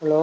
Hello.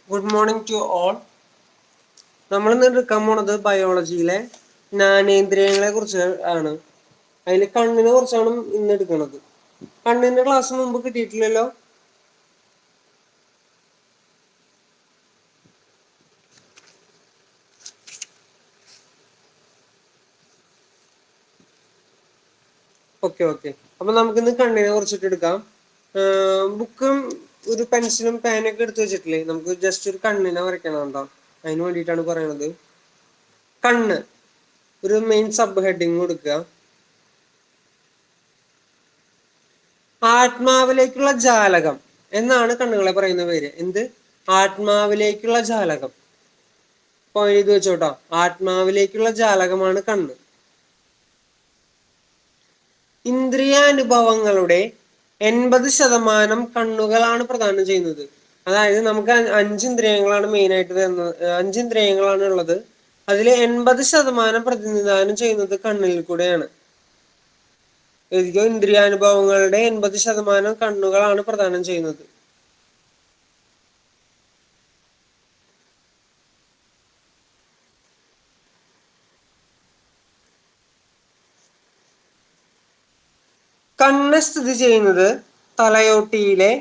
Good morning to all. നമ്മൾ ഇന്ന് എടുക്കാൻ പോണത് ബയോളജിയിലെ ജ്ഞാനേന്ദ്രിയങ്ങളെ കുറിച്ച് ആണ്. അതിൽ കണ്ണിനെ കുറിച്ചാണ് ഇന്ന് എടുക്കുന്നത്. കണ്ണിന്റെ ക്ലാസ് മുമ്പ് കിട്ടിയിട്ടില്ലല്ലോ. ഓക്കെ. അപ്പൊ നമുക്കിന്ന് കണ്ണിനെ കുറിച്ചിട്ട് എടുക്കാം. ബുക്കും ഒരു പെൻസിലും പേനൊക്കെ എടുത്ത് വെച്ചിട്ടില്ലേ, നമുക്ക് ജസ്റ്റ് ഒരു കണ്ണിനെ വരയ്ക്കണം. ഉണ്ടോ? അതിന് വേണ്ടിയിട്ടാണ് പറയണത്. കണ്ണ് ഒരു മെയിൻ സബ് ഹെഡിങ് കൊടുക്കുക. ആത്മാവിലേക്കുള്ള ജാലകം എന്നാണ് കണ്ണുകളെ പറയുന്ന പേര്. എന്ത്? ആത്മാവിലേക്കുള്ള ജാലകം. അപ്പൊ ഇത് വെച്ചോട്ടോ, ആത്മാവിലേക്കുള്ള ജാലകമാണ് കണ്ണ്. ഇന്ദ്രിയാനുഭവങ്ങളുടെ 80% കണ്ണുകളാണ് പ്രദാനം ചെയ്യുന്നത്. അതായത് നമുക്ക് 5 ഇന്ദ്രിയങ്ങളാണ് മെയിൻ ആയിട്ട് വരുന്നത്. 5 ഇന്ദ്രിയങ്ങളാണ് ഉള്ളത്. അതിൽ 80% പ്രതിനിധാനം ചെയ്യുന്നത് കണ്ണിൽ കൂടെയാണ്. ഇന്ദ്രിയാനുഭവങ്ങളുടെ 80% കണ്ണുകളാണ് പ്രദാനം ചെയ്യുന്നത്. കണ്ണ് സ്ഥിതി ചെയ്യുന്നത് തലയോട്ടിയിലെ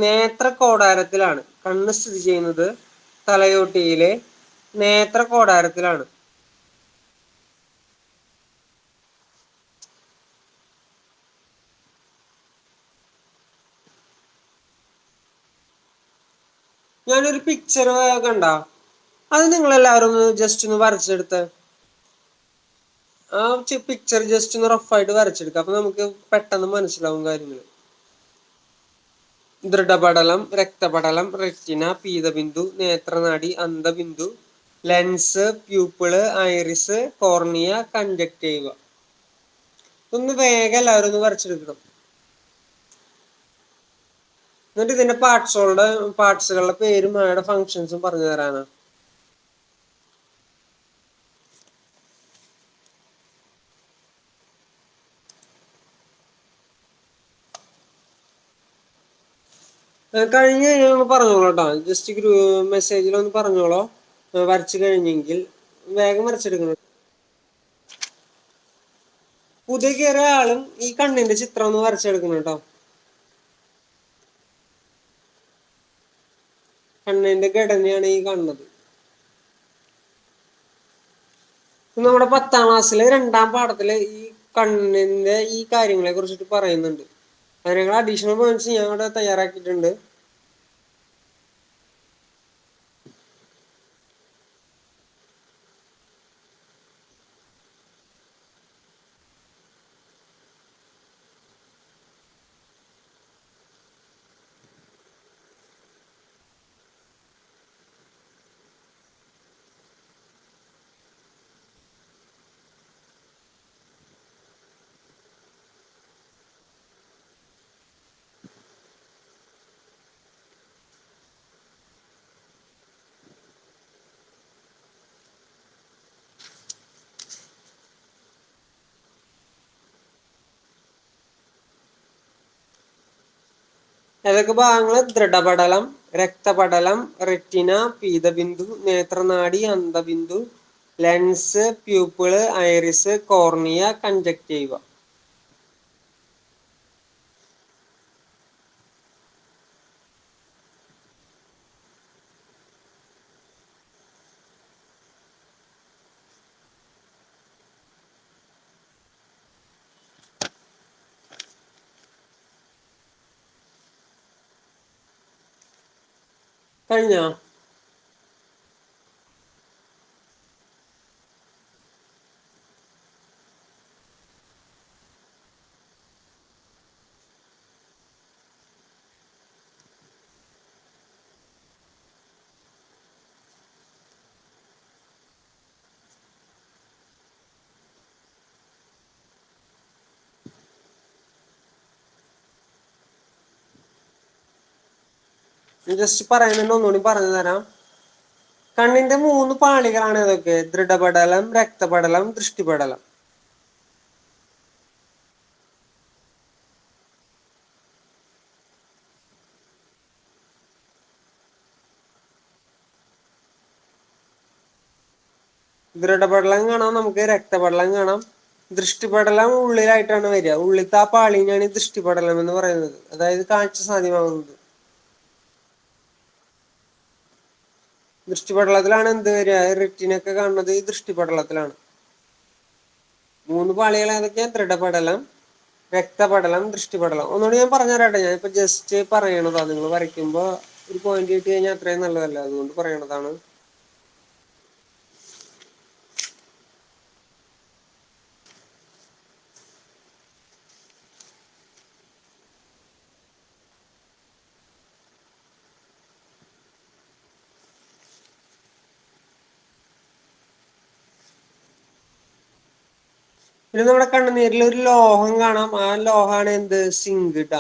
നേത്രകോടാരത്തിലാണ്. കണ്ണ് സ്ഥിതി ചെയ്യുന്നത് തലയോട്ടിയിലെ നേത്രകോടാരത്തിലാണ്. ഞാനൊരു പിക്ചർ കണ്ട, അത് നിങ്ങൾ എല്ലാവരും ഒന്ന് ജസ്റ്റ് ഒന്ന് വരച്ചെടുത്ത് ആ പിക്ചർ ജസ്റ്റ് ഒന്ന് റഫായിട്ട് വരച്ചെടുക്കുക. അപ്പൊ നമുക്ക് പെട്ടെന്ന് മനസ്സിലാവും കാര്യങ്ങൾ. ദൃഢപടലം, രക്തപടലം, റെറ്റിന, പീതബിന്ദു, നേത്രനാഡി, അന്ധബിന്ദു, lens, pupil, iris, cornea, conjunctiva. ഒന്ന് വേഗം എല്ലാവരും ഒന്ന് വരച്ചെടുക്കണം. എന്നിട്ട് ഇതിന്റെ പാർട്സുകളുടെ പേരും അവയുടെ ഫങ്ഷൻസും പറഞ്ഞു തരാനാണ്. കഴിഞ്ഞ് കഴിഞ്ഞാൽ ഒന്ന് പറഞ്ഞോളൂ കേട്ടോ. ജസ്റ്റ് മെസ്സേജിലൊന്ന് പറഞ്ഞോളോ വരച്ചു കഴിഞ്ഞെങ്കിൽ. വേഗം വരച്ചെടുക്കണം. പുതിയ കയറിയ ആളും ഈ കണ്ണിന്റെ ചിത്രം ഒന്ന് വരച്ചെടുക്കണം കേട്ടോ. കണ്ണിന്റെ ഘടനയാണ് ഈ കാണുന്നത്. നമ്മുടെ 10ാം ക്ലാസ്സിലെ 2ാം പാഠത്തില് ഈ കണ്ണിന്റെ ഈ കാര്യങ്ങളെ കുറിച്ചിട്ട് പറയുന്നുണ്ട്. അതിനുള്ള അഡീഷണൽ പോയിന്റ്സ് ഞാൻ ഇവിടെ തയ്യാറാക്കിയിട്ടുണ്ട്. ഏതൊക്കെ ഭാഗങ്ങൾ? ദൃഢപടലം, രക്തപടലം, റെറ്റിന, പീതബിന്ദു, നേത്രനാഡി, അന്ധബിന്ദു, lens, pupil, iris, cornea, conjunctiva. കഴിഞ്ഞോ? ജസ്റ്റ് പറയുന്നുണ്ട്, ഒന്നുകൂടി പറഞ്ഞു തരാം. കണ്ണിന്റെ 3 പാളികളാണ് ഇതൊക്കെ: ദൃഢപടലം, രക്തപടലം, ദൃഷ്ടിപടലം. ദൃഢപടലം കാണാം, നമുക്ക് രക്തപടലം കാണാം. ദൃഷ്ടിപടലം ഉള്ളിലായിട്ടാണ് വരിക. ഉള്ളിലത്തെ ആ പാളിനെയാണ് ഈ ദൃഷ്ടിപടലം എന്ന് പറയുന്നത്, അതായത് കാഴ്ച സാധ്യമാകുന്നത്. ദൃഷ്ടിപടലത്തിലാണ് എന്ത് വരിക, റെറ്റിനൊക്കെ കാണുന്നത് ഈ ദൃഷ്ടിപടലത്തിലാണ്. മൂന്ന് പാളികൾ ഏതൊക്കെയാ? ദൃഢപടലം, രക്തപടലം, ദൃഷ്ടിപടലം. ഒന്നുകൂടി ഞാൻ പറഞ്ഞുതരാട്ടെ, ഞാനിപ്പോ ജസ്റ്റ് പറയണതാ. നിങ്ങൾ വരയ്ക്കുമ്പോ ഒരു പോയിന്റ് കിട്ടി കഴിഞ്ഞാൽ അത്രയും നല്ലതല്ല, അതുകൊണ്ട് പറയണതാണ്. പിന്നെ നമ്മുടെ കണ്ണുനീരിൽ ഒരു ലോഹം കാണാം. ആ ലോഹാണ് എന്ത്? സിങ്ക് ട്ടാ.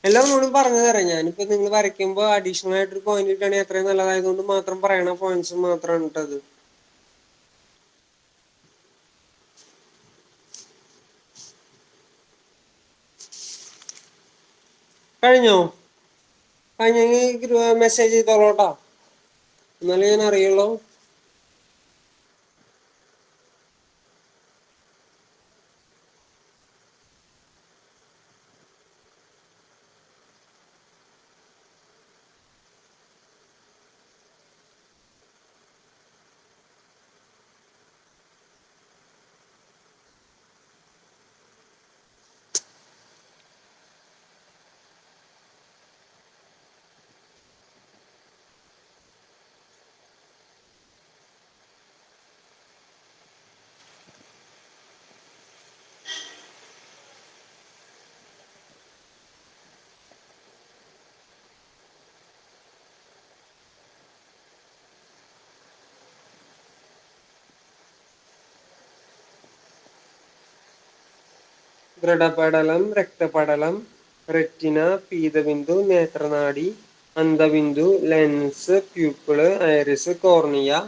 എല്ലാം ഒന്നും പറഞ്ഞു തരാം. ഞാനിപ്പോ നിങ്ങൾ വരയ്ക്കുമ്പോ അഡീഷണൽ ആയിട്ട് ഒരു പോയിന്റ് കിട്ടുകയാണെങ്കിൽ അത്രയും നല്ലതായതുകൊണ്ട് മാത്രം പറയണ പോയിന്റ്സ് മാത്രമാണ് ഇട്ടത്. കഴിഞ്ഞോ? കഴിഞ്ഞെങ്കിൽ മെസ്സേജ് ചെയ്തോളൂട്ടാ, എന്നാലേ ഞാൻ അറിയുള്ളൂ. ദൃഢപടലം, രക്തപടലം, റെറ്റിന, പീതബിന്ദു, നേത്രനാഡി, അന്ധബിന്ദു, lens, pupil, iris, cornea,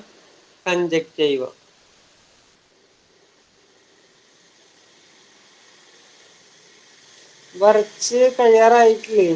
conjunctiva. വരച്ച് കഴിയാറായിട്ടില്ലേ?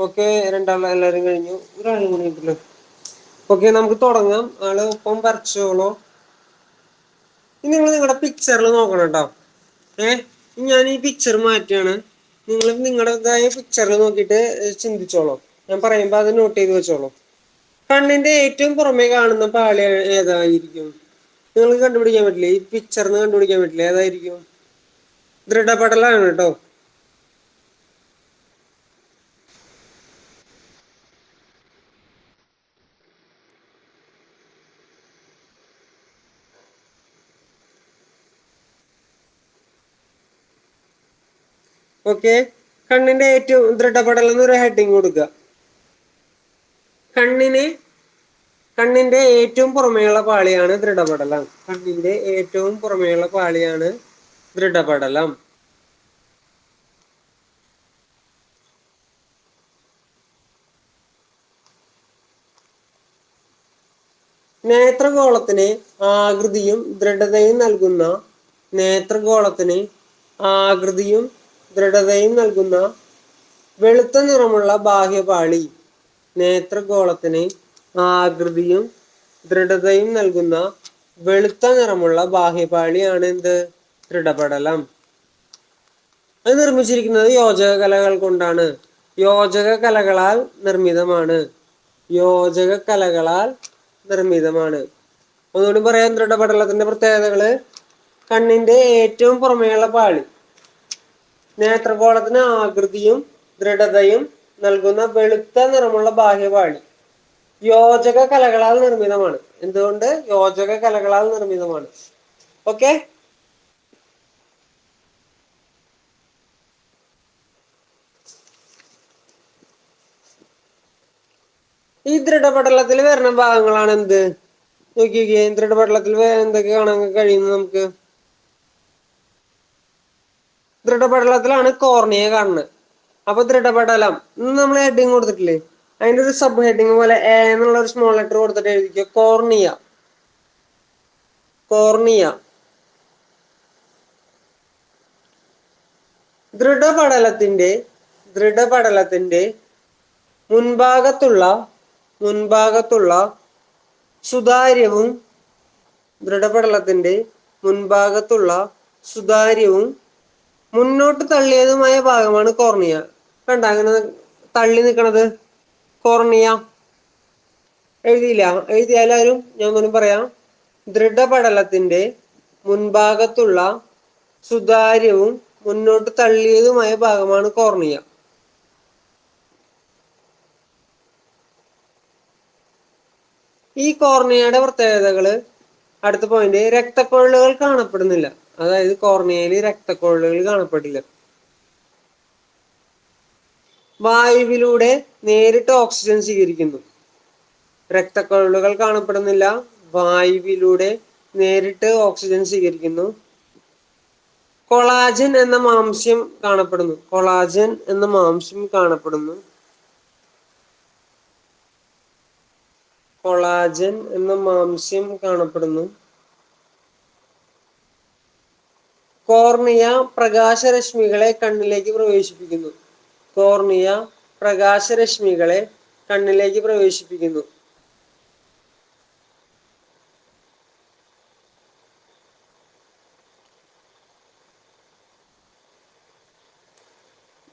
ഓക്കെ, രണ്ടാളും എല്ലാരും കഴിഞ്ഞു. ഒരാളും കൂടി ഉണ്ടല്ലോ. ഓക്കെ, നമുക്ക് തുടങ്ങാം. ആള് ഒപ്പം വരച്ചോളൂ. ഇനി നിങ്ങൾ നിങ്ങളുടെ പിക്ചറിൽ നോക്കണം കേട്ടോ. ഞാൻ ഈ പിക്ചർ മാറ്റിയാണ്. നിങ്ങൾ നിങ്ങളുടേതായ പിക്ചറിൽ നോക്കിയിട്ട് ചിന്തിച്ചോളൂ. ഞാൻ പറയുമ്പോ അത് നോട്ട് ചെയ്ത് വെച്ചോളൂ. കണ്ണിന്റെ ഏറ്റവും പുറമേ കാണുന്ന പാളി ഏതായിരിക്കും? നിങ്ങൾക്ക് കണ്ടുപിടിക്കാൻ പറ്റില്ല? ഈ പിക്ചറിന് കണ്ടുപിടിക്കാൻ പറ്റില്ല ഏതായിരിക്കും? ദൃഢപടലാണ് കേട്ടോ. ഓക്കെ, കണ്ണിന്റെ ഏറ്റവും ദൃഢപടലം എന്നൊരു ഹെഡിങ് കൊടുക്കുക. കണ്ണിന് കണ്ണിന്റെ ഏറ്റവും പുറമേയുള്ള പാളിയാണ് ദൃഢപടലം. കണ്ണിന്റെ ഏറ്റവും പുറമേയുള്ള പാളിയാണ് ദൃഢപടലം. നേത്രഗോളത്തിന് ആകൃതിയും ദൃഢതയും നൽകുന്ന നേത്രഗോളത്തിന് ആകൃതിയും ദൃഢതയും നൽകുന്ന വെളുത്ത നിറമുള്ള ബാഹ്യപാളി. നേത്രഗോളത്തിന് ആകൃതിയും ദൃഢതയും നൽകുന്ന വെളുത്ത നിറമുള്ള ബാഹ്യപാളിയാണ് എന്ത്? ദൃഢപടലം. അത് നിർമ്മിച്ചിരിക്കുന്നത് യോജക കലകൾ കൊണ്ടാണ്. യോജക കലകളാൽ നിർമ്മിതമാണ്. യോജക കലകളാൽ നിർമ്മിതമാണ്. ഒന്നുകൂടി പറയാം ദൃഢപടലത്തിന്റെ പ്രത്യേകതകള്. കണ്ണിന്റെ ഏറ്റവും പുറമേയുള്ള പാളി. നേത്രഗോളത്തിന് ആകൃതിയും ദൃഢതയും നൽകുന്ന വെളുത്ത നിറമുള്ള ബാഹ്യപാളി. യോജക കലകളാൽ നിർമ്മിതമാണ്. എന്തുകൊണ്ട്? യോജക കലകളാൽ നിർമ്മിതമാണ്. ഓക്കെ, ഈ ദൃഢപടലത്തിൽ വരുന്ന ഭാഗങ്ങളാണ് എന്ത്? നോക്കിക്കേ, ദൃഢപടലത്തിൽ എന്തൊക്കെ കാണാൻ കഴിയുന്നു നമുക്ക്? ദൃഢപടലത്തിലാണ് കോർണിയ കാണുന്നത്. അപ്പൊ ദൃഢപടലം നമ്മൾ ഹെഡിങ് കൊടുത്തിട്ടില്ലേ, അതിന്റെ ഒരു സബ് ഹെഡിങ് പോലെ എ എന്നുള്ള ഒരു സ്മോൾ ലെറ്റർ കൊടുത്തിട്ട് എഴുതിക്കുക കോർണിയ. കോർണിയ. ദൃഢപടലത്തിന്റെ മുൻഭാഗത്തുള്ള സുതാര്യവും മുന്നോട്ട് തള്ളിയതുമായ ഭാഗമാണ് കോർണിയ. കണ്ട അങ്ങനെ തള്ളി നിൽക്കണത് കോർണിയ. എഴുതിയാലും ഞാൻ ഒന്നും പറയാം. ദൃഢപടലത്തിന്റെ മുൻഭാഗത്തുള്ള സുതാര്യവും മുന്നോട്ട് തള്ളിയതുമായ ഭാഗമാണ് കോർണിയ. ഈ കോർണിയയുടെ പ്രത്യേകതകള്, അടുത്ത പോയിന്റ്, രക്തക്കൊഴലുകൾ കാണപ്പെടുന്നില്ല. അതായത് കോർണിയയിൽ രക്തക്കൊഴലുകൾ കാണപ്പെടില്ല. വായുവിലൂടെ നേരിട്ട് ഓക്സിജൻ സ്വീകരിക്കുന്നു. രക്തക്കൊഴലുകൾ കാണപ്പെടുന്നില്ല, വായുവിലൂടെ നേരിട്ട് ഓക്സിജൻ സ്വീകരിക്കുന്നു. കൊളാജൻ എന്ന മാംസ്യം കാണപ്പെടുന്നു. കോർണിയ പ്രകാശരശ്മികളെ കണ്ണിലേക്ക് പ്രവേശിപ്പിക്കുന്നു.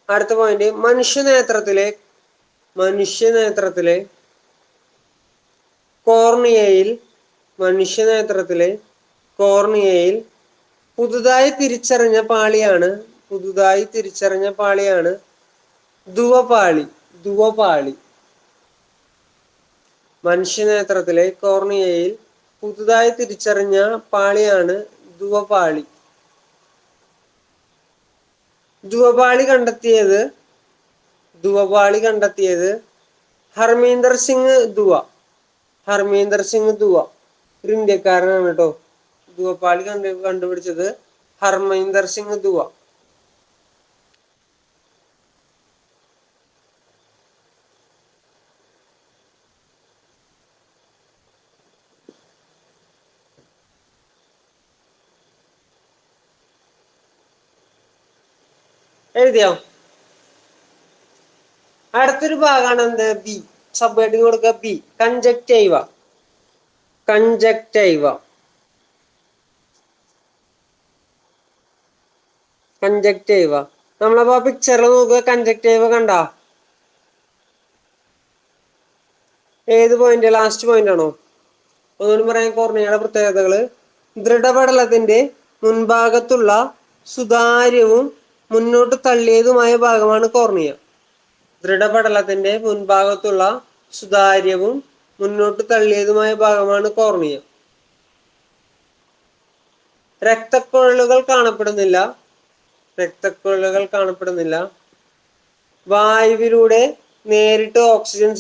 അടുത്ത പോയിന്റ്, മനുഷ്യനേത്രത്തിലെ കോർണിയയിൽ പുതുതായി തിരിച്ചറിഞ്ഞ പാളിയാണ് ധുവപാളി. മനുഷ്യനേത്രത്തിലെ കോർണിയയിൽ പുതുതായി തിരിച്ചറിഞ്ഞ പാളിയാണ് ധുവപാളി. ധുവപാളി കണ്ടെത്തിയത് ഹർമീന്ദർ സിംഗ് ദുവ ഒരു ഇന്ത്യക്കാരനാണ് കേട്ടോ. ധുവപാളി കണ്ടുപിടിച്ചത് ഹർമീന്ദർ സിംഗ് ദുവ. എഴുതിയോ? അടുത്തൊരു ഭാഗമാണ് എന്ത്? ബി. സബ് ഹെഡിങ് കൊടുക്കുക ബി. കൺജക്റ്റൈവ. നമ്മളപ്പോ പിക്ചറിൽ നോക്കുക. കൺജക്റ്റൈവ കണ്ട? ഏത് പോയിന്റ്? ലാസ്റ്റ് പോയിന്റ് ആണോ? ഒന്നുകൂടി പറയാൻ, കോർണിയയുടെ പ്രത്യേകതകള്. ദൃഢപടലത്തിന്റെ മുൻഭാഗത്തുള്ള സുതാര്യവും മുന്നോട്ട് തള്ളിയതുമായ ഭാഗമാണ് കോർണിയ. രക്തക്കൊഴലുകൾ കാണപ്പെടുന്നില്ല. വായുവിലൂടെ നേരിട്ട് ഓക്സിജൻ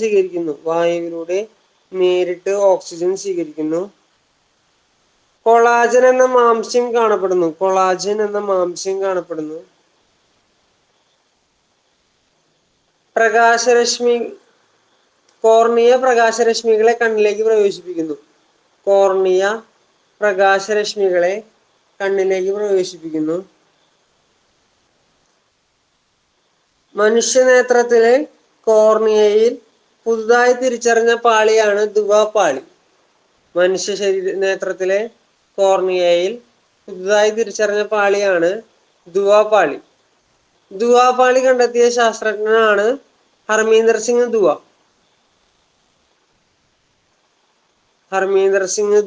സ്വീകരിക്കുന്നു. കൊളാജൻ എന്ന മാംസ്യം കാണപ്പെടുന്നു. കോർണിയ പ്രകാശരശ്മികളെ കണ്ണിലേക്ക് പ്രവേശിപ്പിക്കുന്നു. മനുഷ്യനേത്രത്തിലെ കോർണിയയിൽ പുതുതായി തിരിച്ചറിഞ്ഞ പാളിയാണ് ധുവപാളി. ധുവപാളി കണ്ടെത്തിയ ശാസ്ത്രജ്ഞനാണ് ഹർമീന്ദർ സിംഗ്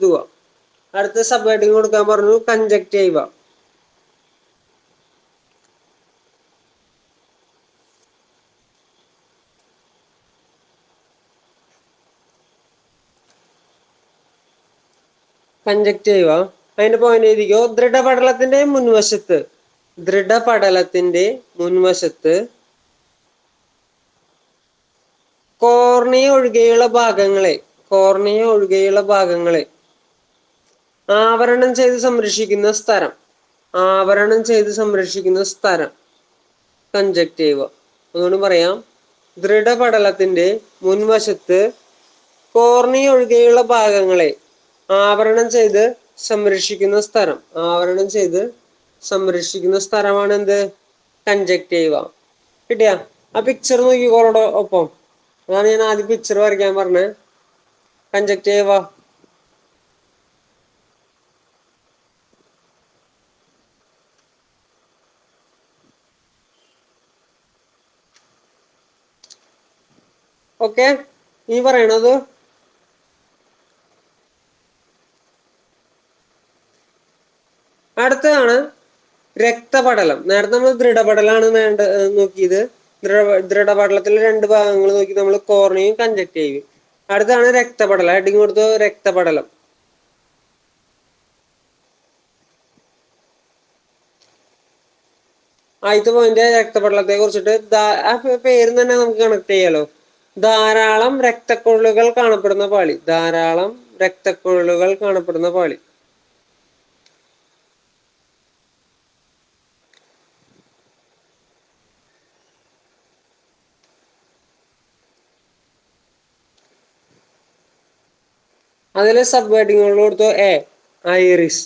ദുവ. അടുത്ത സബ് ഹെഡിങ് കൊടുക്കാൻ പറഞ്ഞു കൺജക്റ്റൈവ. അതിന്റെ പോയിന്റ് എഴുതിക്കോ. ദൃഢപടലത്തിന്റെ മുൻവശത്ത് കോർണിയ ഒഴികെയുള്ള ഭാഗങ്ങളെ ആവരണം ചെയ്ത് സംരക്ഷിക്കുന്ന സ്ഥലം കൺജക്റ്റീവ. അതുകൊണ്ട് പറയാം, ദൃഢപടലത്തിന്റെ മുൻവശത്ത് കോർണിയ ഒഴികെയുള്ള ഭാഗങ്ങളെ ആവരണം ചെയ്ത് സംരക്ഷിക്കുന്ന സ്ഥലമാണ് എന്ത്? കൺജക്റ്റീവ. കിട്ടിയ? ആ പിക്ചർ നോക്കിക്കോളോടോ ഒപ്പം. അതാണ് ഞാൻ ആദ്യം പിക്ചർ വരയ്ക്കാൻ പറഞ്ഞത്. കൺജക്റ്റീവ. ഓക്കെ, നീ പറയണത്. അടുത്തതാണ് രക്തപടലം. നേരത്തെ നമ്മൾ ദൃഢപടലാണ് നോക്കിയത്. ദൃഢപടലത്തിലെ രണ്ട് ഭാഗങ്ങൾ നോക്കി നമ്മൾ കോർണിയും കൺജക്റ്റീവും. അടുത്താണ് രക്തപടലം. ഹെഡിങ് കൊടുത്തു രക്തപടലം. ആദ്യത്തെ പോയിന്റ് രക്തപടലത്തെ കുറിച്ചിട്ട് ആ പേര് തന്നെ നമുക്ക് കണക്ട് ചെയ്യാലോ. ധാരാളം രക്തക്കുഴലുകൾ കാണപ്പെടുന്ന പാളി. അതിലെ സബ് ഹെഡിങ്ങുകൾ കൊടുത്തു ഐറിസ്.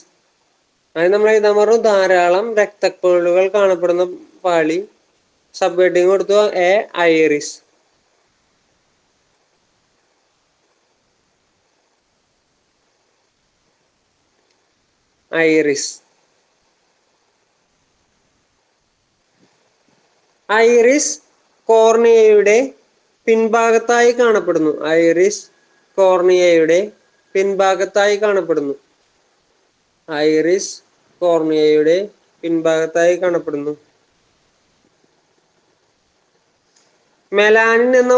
അത് നമ്മൾ എഴുതാൻ പറഞ്ഞു ധാരാളം രക്തക്കുഴലുകൾ കാണപ്പെടുന്ന പാളി. സബ് ഹെഡിങ് കൊടുത്തു ഐറിസ്. ഐറിസ് കോർണിയയുടെ പിൻഭാഗത്തായി കാണപ്പെടുന്നു. മെലാനിൻ എന്ന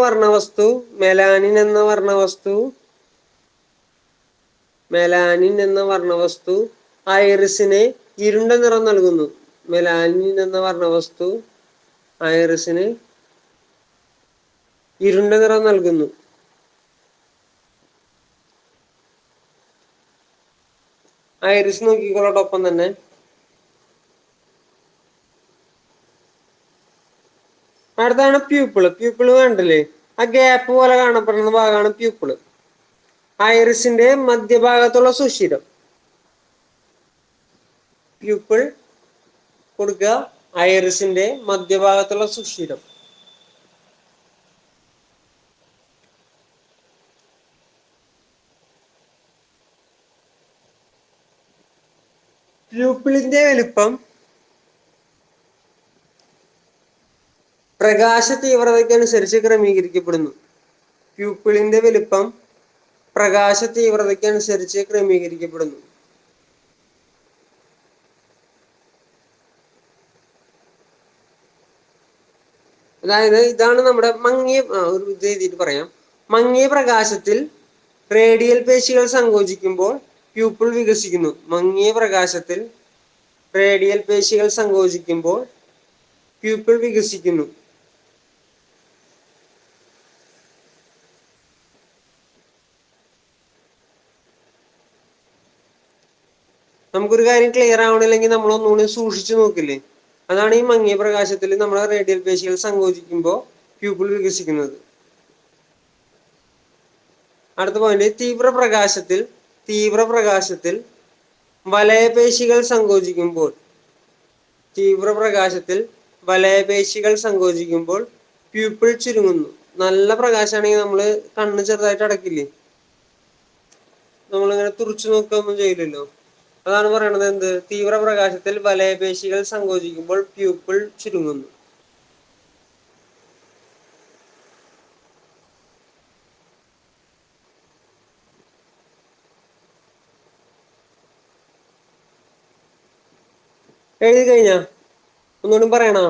വർണ്ണവസ്തു ഐറിസിന് ഇരുണ്ട നിറം നൽകുന്നു. ഐറിസ് നോക്കിക്കോളോടൊപ്പം തന്നെ. അടുത്താണ് പ്യൂപ്പിള് കണ്ടില്ലേ? ആ ഗ്യാപ്പ് പോലെ കാണപ്പെടുന്ന ഭാഗമാണ് പ്യൂപ്പിള്. ഐറിസിന്റെ മധ്യഭാഗത്തുള്ള സുഷിരം. പ്യൂപ്പിൾ കൊടുക്കുക, ഐറിസിന്റെ മധ്യഭാഗത്തുള്ള സുഷിരം. പ്യൂപ്പിളിന്റെ വലുപ്പം പ്രകാശ തീവ്രതയ്ക്കനുസരിച്ച് ക്രമീകരിക്കപ്പെടുന്നു. അതായത് ഇതാണ് നമ്മുടെ ഒരു ഇത് എഴുതിയിട്ട് പറയാം. മങ്ങിയ പ്രകാശത്തിൽ റേഡിയൽ പേശികൾ സങ്കോചിക്കുമ്പോൾ പ്യൂപ്പിൾ വികസിക്കുന്നു. നമുക്കൊരു കാര്യം ക്ലിയർ ആവണില്ലെങ്കിൽ നമ്മൾ ഒന്നുകൂടി സൂക്ഷിച്ചു നോക്കില്ലേ? അതാണ് ഈ മങ്ങിയ പ്രകാശത്തിൽ നമ്മുടെ റേഡിയൽ പേശികൾ സങ്കോചിക്കുമ്പോൾ പ്യൂപ്പിൾ വികസിക്കുന്നത്. അടുത്ത പോയിന്റ്, തീവ്രപ്രകാശത്തിൽ വലയപേശികൾ സങ്കോചിക്കുമ്പോൾ പ്യൂപ്പിൾ ചുരുങ്ങുന്നു. നല്ല പ്രകാശമാണെങ്കിൽ നമ്മൾ കണ്ണ് ചെറുതായിട്ട് അടക്കില്ലേ? നമ്മളിങ്ങനെ തുറച്ചു നോക്കുകയൊന്നും ചെയ്യില്ലല്ലോ. അതാണ് പറയണത് എന്ത്? തീവ്രപ്രകാശത്തിൽ വലയപേശികൾ സങ്കോചിക്കുമ്പോൾ പ്യൂപ്പിൾ ചുരുങ്ങുന്നു. എഴുതി കഴിഞ്ഞാ ഒന്നുകൂടി പറയണോ?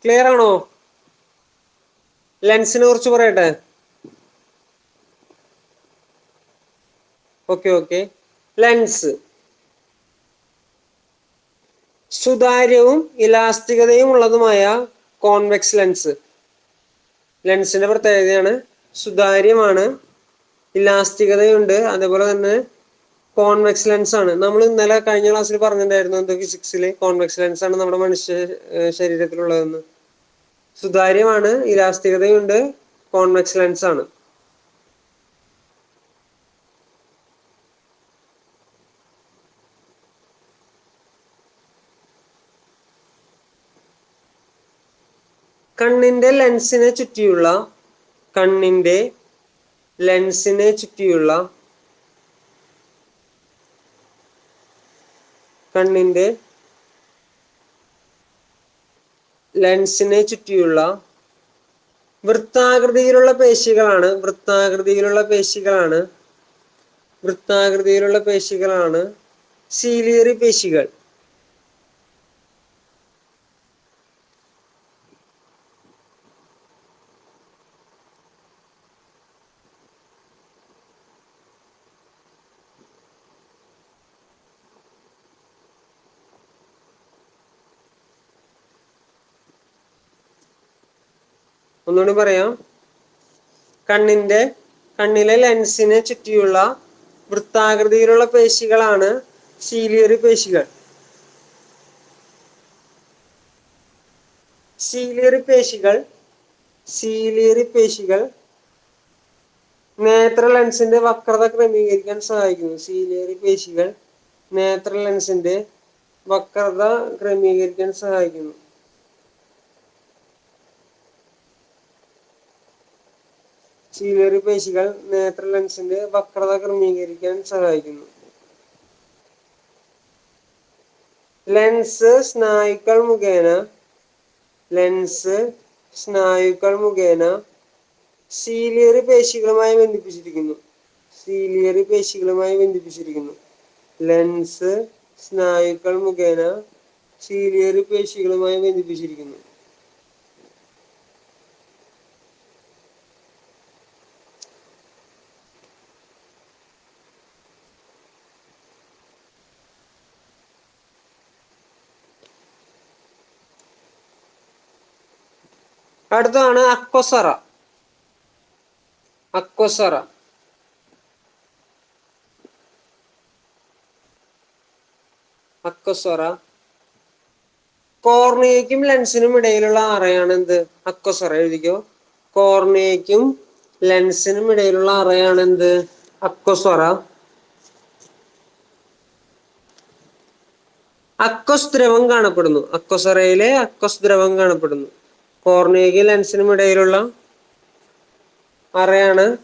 ക്ലിയർ ആണോ? ലെൻസിനെ കുറിച്ച് പറയട്ടെ. ഓക്കെ. ലെൻസ് സുതാര്യവും ഇലാസ്തികതയും ഉള്ളതുമായ കോൺവെക്സ് ലെൻസ്. ലെൻസിന്റെ പ്രത്യേകതയാണ് സുതാര്യമാണ്, ഇലാസ്തികതയുണ്ട്, അതേപോലെ തന്നെ കോൺവെക്സ് ലെൻസ് ആണ്. നമ്മൾ ഇന്നലെ കഴിഞ്ഞ ക്ലാസ്സിൽ പറഞ്ഞിട്ടുണ്ടായിരുന്നു എന്ത് ഫിസിക്സിൽ കോൺവെക്സ് ലെൻസ് ആണ് നമ്മുടെ മനുഷ്യ ശരീരത്തിലുള്ളതെന്ന്. സുതാര്യമാണ്, ഇലാസ്തികതയുണ്ട്, കോൺവെക്സ് ലെൻസ് ആണ്. കണ്ണിന്റെ ലെൻസിനെ ചുറ്റിയുള്ള കണ്ണിന്റെ ലെൻസിനെ ചുറ്റിയുള്ള കണ്ണിന്റെ ലെൻസിനെ ചുറ്റിയുള്ള വൃത്താകൃതിയിലുള്ള പേശികളാണ് സീലിയറി പേശികൾ. ഒന്നുകൂടി പറയാം. കണ്ണിലെ ലെൻസിനെ ചുറ്റിയുള്ള വൃത്താകൃതിയിലുള്ള പേശികളാണ് സീലിയറി പേശികൾ. സീലിയറി പേശികൾ നേത്ര ലെൻസിന്റെ വക്രത ക്രമീകരിക്കാൻ സഹായിക്കുന്നു. സീലിയറി പേശികൾ നേത്ര ലെൻസിന്റെ വക്രത ക്രമീകരിക്കാൻ സഹായിക്കുന്നു. സീലിയറി പേശികൾ നേത്ര ലെൻസിന്റെ വക്രത ക്രമീകരിക്കാൻ സഹായിക്കുന്നു. ലെൻസ് സ്നായുക്കൾ മുഖേന സീലിയറി പേശികളുമായി ബന്ധിപ്പിച്ചിരിക്കുന്നു. ലെൻസ് സ്നായുക്കൾ മുഖേന സീലിയറി പേശികളുമായി ബന്ധിപ്പിച്ചിരിക്കുന്നു. അടുത്തതാണ് അക്വസറ. കോർണിയയ്ക്കും ലെൻസിനും ഇടയിലുള്ള അറയാണ് എന്ത്? അക്വസറ. എഴുതിക്കോ. കോർണിയയ്ക്കും ലെൻസിനും ഇടയിലുള്ള അറയാണ് എന്ത്? അക്വസറ. അക്വസ് ദ്രവം കാണപ്പെടുന്നു. അക്വസറയിലെ അക്വസ് ദ്രവം കാണപ്പെടുന്നു. കോർണിയയ്ക്കും ലെൻസിനും ഇടയിലുള്ള അറയാണ്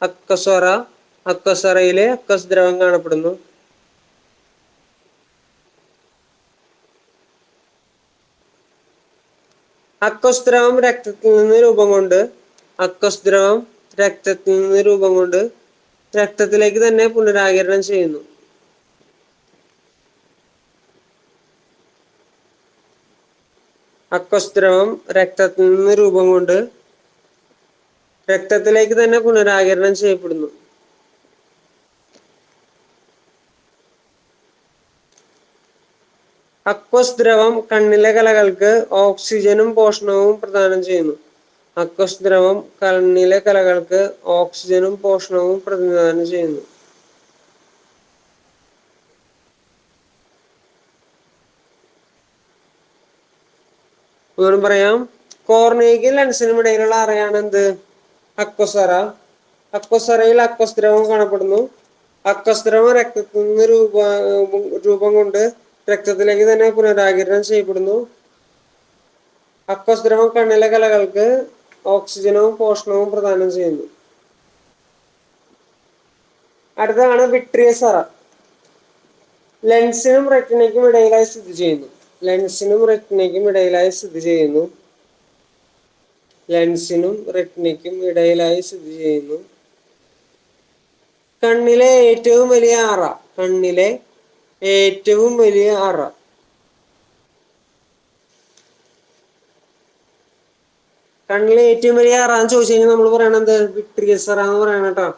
അക്വസറ. അക്വസറയിലെ അക്വസ് ദ്രവം കാണപ്പെടുന്നു. അക്വസ് ദ്രവം രക്തത്തിൽ നിന്ന് രൂപം കൊണ്ട് രക്തത്തിലേക്ക് തന്നെ പുനരാകിരണം ചെയ്യുന്നു. അക്വസ് ദ്രവം രക്തത്തിൽ നിന്ന് രൂപം കൊണ്ട് രക്തത്തിലേക്ക് തന്നെ പുനരാകിരണം ചെയ്യപ്പെടുന്നു. അക്വസ് ദ്രവം കണ്ണിലെ കലകൾക്ക് ഓക്സിജനും പോഷണവും പ്രദാനം ചെയ്യുന്നു. ഒന്നുകൂടി പറയാം. കോർണിയയ്ക്കും ലെൻസിനും ഇടയിലുള്ള അറയാണ് എന്ത്? അക്വസറ. അക്വസറയിൽ അക്വസ് ദ്രവം കാണപ്പെടുന്നു. അക്വസ് ദ്രവം രക്തത്തിൽ നിന്ന് രൂപം കൊണ്ട് രക്തത്തിലേക്ക് തന്നെ പുനരാകിരണം ചെയ്യപ്പെടുന്നു. അക്വസ് ദ്രവം കണ്ണിലെ കലകൾക്ക് ഓക്സിജനവും പോഷണവും പ്രദാനം ചെയ്യുന്നു. അടുത്തതാണ് വിട്രിയസ് അറ. ലെൻസിനും റെറ്റിനയ്ക്കും ഇടയിലായി സ്ഥിതി ചെയ്യുന്നു. കണ്ണിലെ ഏറ്റവും വലിയ അറ. കണ്ണിലെ ഏറ്റവും വലിയ അറാന്ന് ചോദിച്ചു കഴിഞ്ഞാൽ നമ്മൾ പറയണത് വിട്രിയസ് അറ എന്ന് പറയണ കേട്ടോ.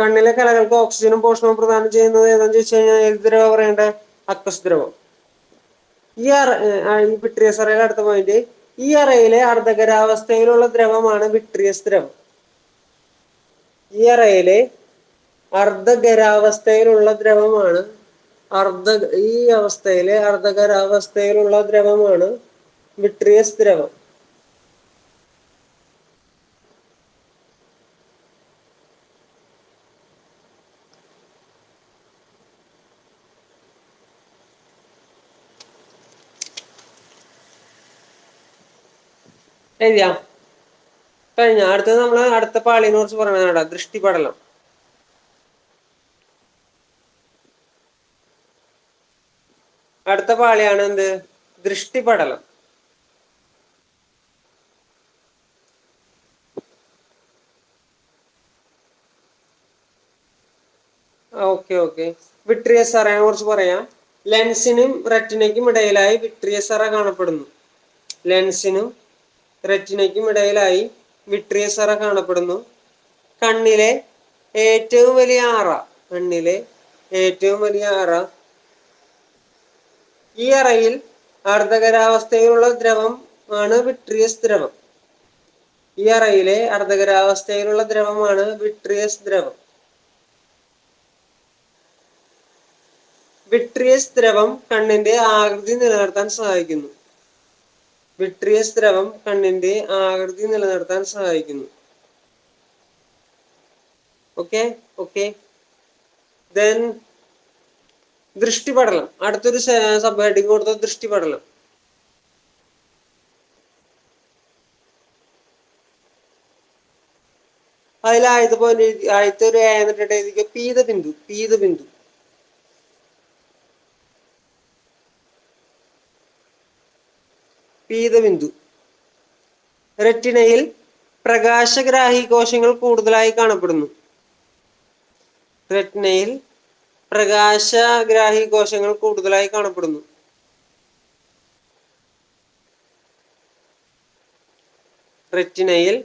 കണ്ണിലെ കലകൾക്ക് ഓക്സിജനും പോഷണവും പ്രദാനം ചെയ്യുന്നത് ഏതാന്ന് ചോദിച്ചു കഴിഞ്ഞാൽ ഏത് ദ്രവം പറയണ്ടേ? അക്വസ് ദ്രവം. ഈ വിട്രിയസ് അറയിലെ അടുത്ത പോയിന്റ്, ഈ അറയിലെ അർദ്ധഖരാവസ്ഥയിലുള്ള ദ്രവമാണ് വിട്രിയസ് ദ്രവം. ഈ അറയിലെ അർദ്ധഖരാവസ്ഥയിലുള്ള ദ്രവമാണ് ഈ അവസ്ഥയിലെ അർദ്ധഖരാവസ്ഥയിലുള്ള ദ്രവമാണ് വിട്രിയസ് ദ്രവം. എഴുതിയാ കഴിഞ്ഞ. അടുത്തത് നമ്മൾ അടുത്ത പാളിനെ കുറിച്ച് പറയണ ദൃഷ്ടിപടലം. അടുത്ത പാളിയാണ് എന്ത്? ദൃഷ്ടിപടലം. ഓക്കെ. വിട്രിയസ് അറയെ കുറിച്ച് പറയാം. ലെൻസിനും റെറ്റിനയ്ക്കും ഇടയിലായി വിട്രിയസ് അറ കാണപ്പെടുന്നു. ലെൻസിനും റെറ്റിനയ്ക്കും ഇടയിലായി വിട്രിയസ് അറ കാണപ്പെടുന്നു. കണ്ണിലെ ഏറ്റവും വലിയ അറ. ഈ അറയിൽ അർദ്ധഖരാവസ്ഥയിലുള്ള ദ്രവം ആണ് വിട്രിയസ് ദ്രവം. ഈ അറയിലെ അർദ്ധഖരാവസ്ഥയിലുള്ള ദ്രവമാണ് വിട്രിയസ് ദ്രവം. വിട്രിയസ് ദ്രവം കണ്ണിന്റെ ആകൃതി നിലനിർത്താൻ സഹായിക്കുന്നു. വിട്രിയസ് ദ്രവം കണ്ണിന്റെ ആകൃതി നിലനിർത്താൻ സഹായിക്കുന്നു. ഓക്കെ. ദെൻ ദൃഷ്ടിപടലം. അടുത്തൊരു സബ് ഹെഡിങ് കൊടുത്ത ദൃഷ്ടിപടലം. അതിൽ ആദ്യത്തെ ഒരു എന്നിട്ട് പീതബിന്ദു. റെറ്റിനയിൽ പ്രകാശഗ്രാഹി കോശങ്ങൾ കൂടുതലായി കാണപ്പെടുന്നു. റെറ്റിനയിൽ പ്രകാശഗ്രാഹി കോശങ്ങൾ കൂടുതലായി കാണപ്പെടുന്നു. റെറ്റിനയിൽ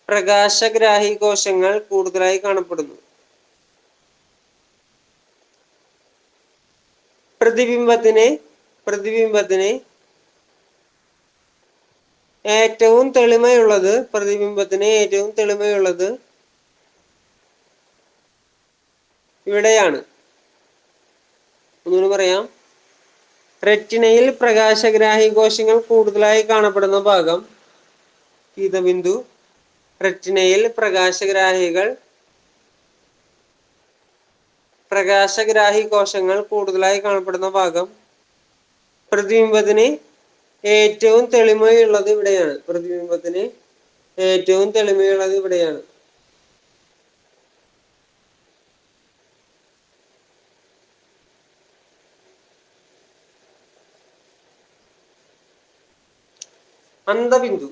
പ്രകാശഗ്രാഹി കോശങ്ങൾ കൂടുതലായി കാണപ്പെടുന്നു. പ്രതിബിംബത്തിന് ഏറ്റവും തെളിമയുള്ളത് ഇവിടെയാണ്. ഒന്നുകൂടി പറയാം. റെറ്റിനയിൽ പ്രകാശഗ്രാഹി കോശങ്ങൾ കൂടുതലായി കാണപ്പെടുന്ന ഭാഗം പീതബിന്ദു. റെറ്റിനയിൽ പ്രകാശഗ്രാഹി കോശങ്ങൾ കൂടുതലായി കാണപ്പെടുന്ന ഭാഗം. പ്രതിബിംബത്തിന് ഏറ്റവും തെളിമയുള്ളത് ഇവിടെയാണ്. അന്തബിന്ദു.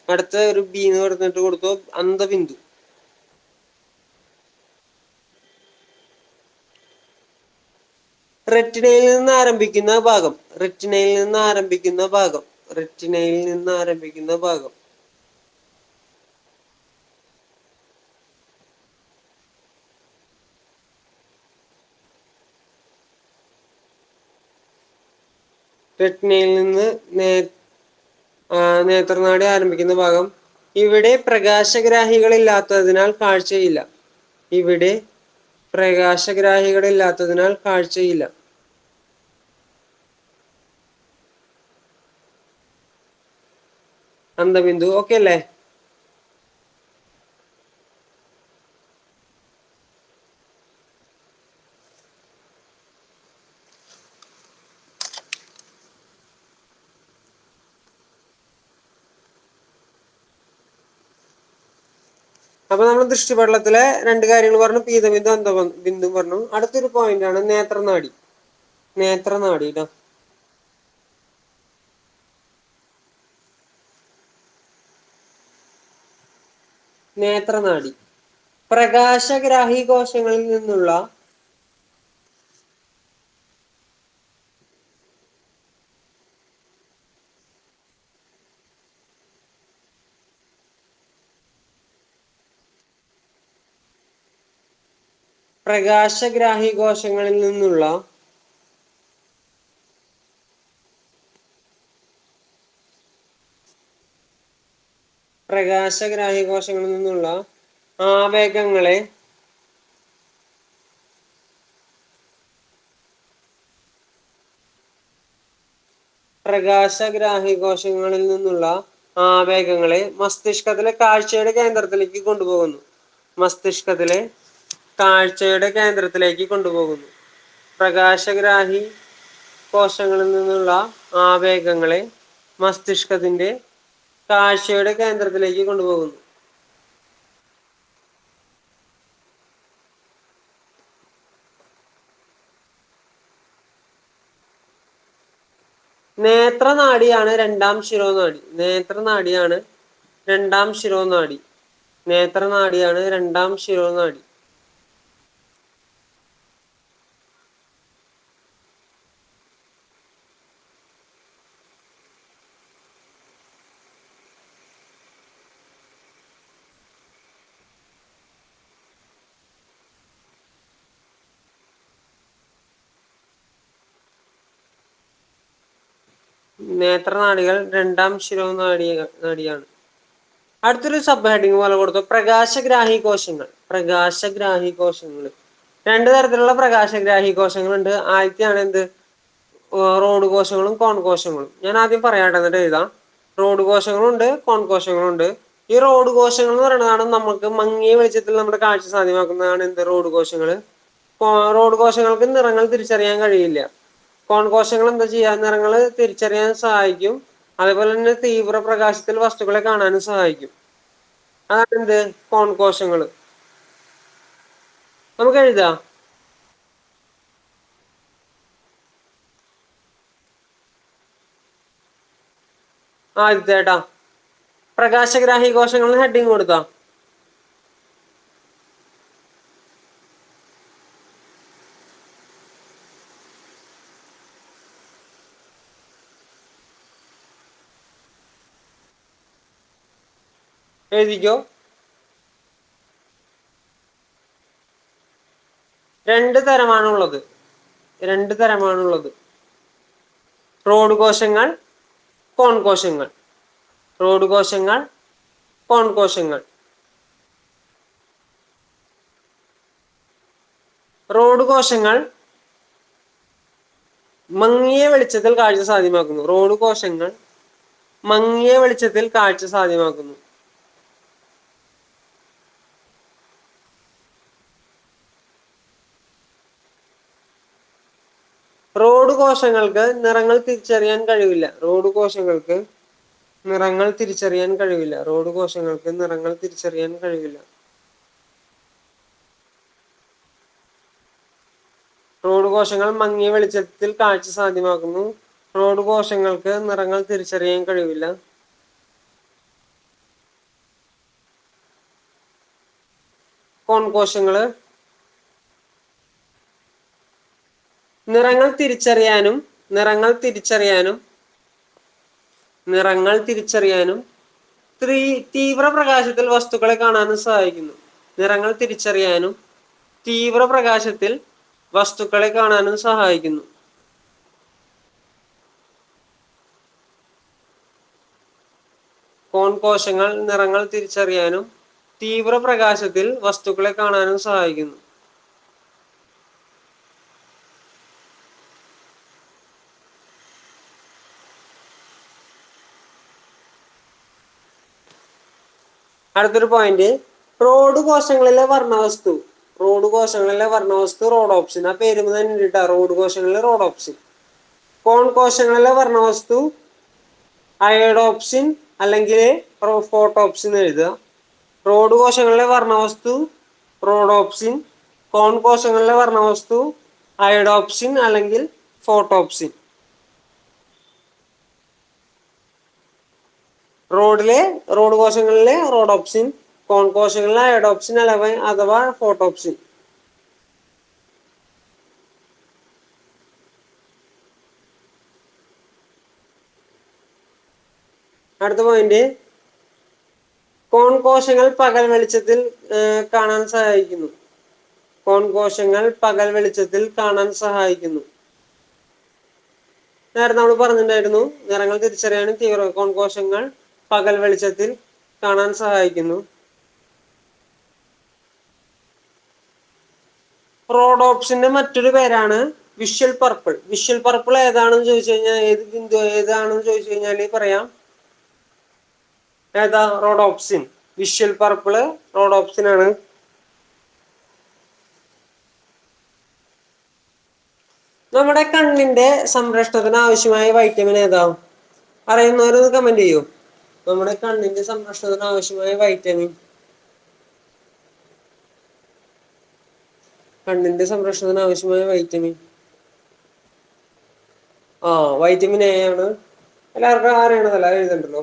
അടുത്ത ഒരു ബി എന്ന് പറഞ്ഞിട്ട് കൊടുത്തു. അന്തബിന്ദു. റെറ്റിനയിൽ നിന്ന് ആരംഭിക്കുന്ന ഭാഗം. റെറ്റിനയിൽ നിന്ന് നേത്രനാടി ആരംഭിക്കുന്ന ഭാഗം. ഇവിടെ പ്രകാശഗ്രാഹികളില്ലാത്തതിനാൽ കാഴ്ചയില്ല. അന്തബിന്ദു. ഓക്കെ അല്ലേ? അപ്പൊ നമ്മൾ ദൃഷ്ടിപടലത്തിലെ രണ്ട് കാര്യങ്ങൾ പറഞ്ഞു. പീതബിന്ദു, അന്തബിന്ദു പറഞ്ഞു. അടുത്തൊരു പോയിന്റ് ആണ് നേത്രനാടി. നേത്രനാടി പ്രകാശഗ്രാഹി കോശങ്ങളിൽ നിന്നുള്ള പ്രകാശഗ്രാഹി കോശങ്ങളിൽ നിന്നുള്ള പ്രകാശഗ്രാഹി കോശങ്ങളിൽ നിന്നുള്ള ആവേഗങ്ങളെ പ്രകാശഗ്രാഹി കോശങ്ങളിൽ നിന്നുള്ള ആവേഗങ്ങളെ മസ്തിഷ്കത്തിലെ കാഴ്ചയുടെ കേന്ദ്രത്തിലേക്ക് കൊണ്ടുപോകുന്നു. മസ്തിഷ്കത്തിലെ കാഴ്ചയുടെ കേന്ദ്രത്തിലേക്ക് കൊണ്ടുപോകുന്നു. പ്രകാശഗ്രാഹി കോശങ്ങളിൽ നിന്നുള്ള ആവേഗങ്ങളെ മസ്തിഷ്കത്തിന്റെ കാഴ്ചയുടെ കേന്ദ്രത്തിലേക്ക് കൊണ്ടുപോകുന്നു. നേത്രനാഡിയാണ് രണ്ടാം ശിരോനാഡി. നേത്രനാഡിയാണ് രണ്ടാം ശിരോനാഡി. നേത്രനാഡിയാണ് രണ്ടാം ശിരോനാഡി. നേത്രനാഡികൾ രണ്ടാം ശിരോനാഡിയാണ്. അടുത്തൊരു സബ് ഹെഡിങ് പോലെ കൊടുത്തു, പ്രകാശഗ്രാഹി കോശങ്ങൾ. പ്രകാശഗ്രാഹി കോശങ്ങൾ രണ്ട് തരത്തിലുള്ള പ്രകാശഗ്രാഹി കോശങ്ങളുണ്ട്. ആദ്യത്തെയാണ് എന്ത്? റോഡ് കോശങ്ങളും കോൺ കോശങ്ങളും. ഞാൻ ആദ്യം പറയാട്ടെ, എന്നിട്ട് എഴുതാം. റോഡ് കോശങ്ങളുണ്ട്, കോൺ കോശങ്ങളുണ്ട്. ഈ റോഡ് കോശങ്ങൾ എന്ന് പറയുന്നതാണ് നമുക്ക് മങ്ങിയ വെളിച്ചത്തിൽ നമ്മുടെ കാഴ്ച സാധ്യമാക്കുന്നതാണ് എന്ത്? റോഡ് കോശങ്ങൾ. റോഡ് കോശങ്ങൾക്ക് നിറങ്ങൾ തിരിച്ചറിയാൻ കഴിയില്ല. കോൺ കോശങ്ങൾ എന്താ ചെയ്യുക? നിറങ്ങൾ തിരിച്ചറിയാൻ സഹായിക്കും. അതേപോലെ തന്നെ തീവ്ര പ്രകാശത്തിൽ വസ്തുക്കളെ കാണാനും സഹായിക്കും. അതാണ് എന്ത്? കോൺ കോശങ്ങൾ. നമുക്ക് എഴുതാം. ആദ്യത്തേട്ടാ പ്രകാശഗ്രാഹി കോശങ്ങൾ ഹെഡിങ് കൊടുത്താ. എഴുതിക്കോ. രണ്ട് തരമാണുള്ളത്. രണ്ട് തരമാണുള്ളത്. റോഡ് കോശങ്ങൾ, കോൺ കോശങ്ങൾ. റോഡ് കോശങ്ങൾ, കോൺ കോശങ്ങൾ. റോഡ് കോശങ്ങൾ മങ്ങിയ വെളിച്ചത്തിൽ കാഴ്ച സാധ്യമാക്കുന്നു. റോഡ് കോശങ്ങൾ മങ്ങിയ വെളിച്ചത്തിൽ കാഴ്ച സാധ്യമാക്കുന്നു. റോഡ് കോശങ്ങൾക്ക് നിറങ്ങൾ തിരിച്ചറിയാൻ കഴിവില്ല. റോഡ് കോശങ്ങൾക്ക് നിറങ്ങൾ തിരിച്ചറിയാൻ കഴിവില്ല. റോഡ് കോശങ്ങൾക്ക് നിറങ്ങൾ തിരിച്ചറിയാൻ കഴിവില്ല. റോഡ് കോശങ്ങൾ മങ്ങിയ വെളിച്ചത്തിൽ കാഴ്ച സാധ്യമാക്കുന്നു. റോഡ് കോശങ്ങൾക്ക് നിറങ്ങൾ തിരിച്ചറിയാൻ കഴിവില്ല. കോൺ കോശങ്ങള് നിറങ്ങൾ തിരിച്ചറിയാനും തീവ്ര പ്രകാശത്തിൽ വസ്തുക്കളെ കാണാനും സഹായിക്കുന്നു. നിറങ്ങൾ തിരിച്ചറിയാനും തീവ്ര പ്രകാശത്തിൽ വസ്തുക്കളെ കാണാനും സഹായിക്കുന്നു. കോൺ കോശങ്ങൾ നിറങ്ങൾ തിരിച്ചറിയാനും തീവ്ര പ്രകാശത്തിൽ വസ്തുക്കളെ കാണാനും സഹായിക്കുന്നു. അടുത്തൊരു പോയിന്റ്, റോഡ് കോശങ്ങളിലെ വർണ്ണവസ്തു. റോഡ് കോശങ്ങളിലെ വർണ്ണവസ്തു റോഡോപ്സിൻ. ആ പേര് തന്നെ ഇട്ടാ, റോഡ് കോശങ്ങളിലെ റോഡോപ്സിൻ. കോൺ കോശങ്ങളിലെ വർണ്ണവസ്തു അയഡോപ്സിൻ അല്ലെങ്കിൽ ഫോട്ടോപ്സിൻ എഴുതുക. റോഡ് കോശങ്ങളിലെ വർണ്ണവസ്തു റോഡോപ്സിൻ. കോൺ കോശങ്ങളിലെ വർണ്ണവസ്തു അയഡോപ്സിൻ അല്ലെങ്കിൽ ഫോട്ടോപ്സിൻ. റോഡ് കോശങ്ങളിലെ റോഡോപ്സിൻ, കോൺ കോശങ്ങളിലെ അയഡോപ്സിൻ അഥവാ ഫോട്ടോപ്സിൻ. അടുത്ത പോയിന്റ്, കോൺ കോശങ്ങൾ പകൽ വെളിച്ചത്തിൽ കാണാൻ സഹായിക്കുന്നു. കോശങ്ങൾ പകൽ വെളിച്ചത്തിൽ കാണാൻ സഹായിക്കുന്നു. നേരത്തെ നമ്മൾ പറഞ്ഞിട്ടുണ്ടായിരുന്നു, നിറങ്ങൾ തിരിച്ചറിയാനും കോശങ്ങൾ പകൽ വെളിച്ചത്തിൽ കാണാൻ സഹായിക്കുന്നു. റോഡോപ്സിന്റെ മറ്റൊരു പേരാണ് വിഷ്വൽ പർപ്പിൾ. വിഷ്വൽ പർപ്പിൾ ഏതാണെന്ന് ചോദിച്ചു കഴിഞ്ഞാൽ ഏതാണെന്ന് ചോദിച്ചു കഴിഞ്ഞാൽ പറയാം, ഏതാ? റോഡോപ്സിൻ. വിഷ്വൽ പർപ്പിള് റോഡോപ്സിൻ ആണ്. നമ്മുടെ കണ്ണിന്റെ സംരക്ഷണത്തിന് ആവശ്യമായ വൈറ്റമിൻ ഏതാ? അറിയുന്നവരൊന്ന് കമന്റ് ചെയ്യൂ. നമ്മുടെ കണ്ണിന്റെ സംരക്ഷണത്തിന് ആവശ്യമായ വൈറ്റമിൻ, കണ്ണിന്റെ സംരക്ഷണത്തിന് ആവശ്യമായ വൈറ്റമിൻ വൈറ്റമിൻ എ ആണ്. എല്ലാവർക്കും അറിയണതല്ല, എഴുതണ്ടല്ലോ.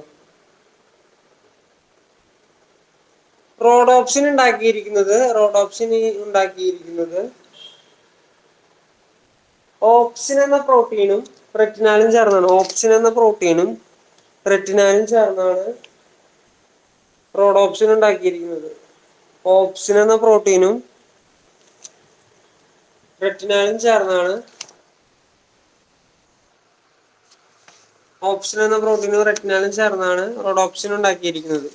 റോഡോപ്സിൻ ഉണ്ടാക്കിയിരിക്കുന്നത് ഓപ്സിൻ എന്ന പ്രോട്ടീനും റെറ്റിനാലും ചേർന്നാണ്. ഓപ്സിൻ എന്ന പ്രോട്ടീനും റെറ്റിനാലും ചേർന്നാണ് റോഡോപ്സിൻ ഉണ്ടാക്കിയിരിക്കുന്നത്. ഓപ്സിൻ എന്ന പ്രോട്ടീനും റെറ്റിനാലും ചേർന്നാണ് റോഡോപ്സിൻ ഉണ്ടാക്കിയിരിക്കുന്നത്.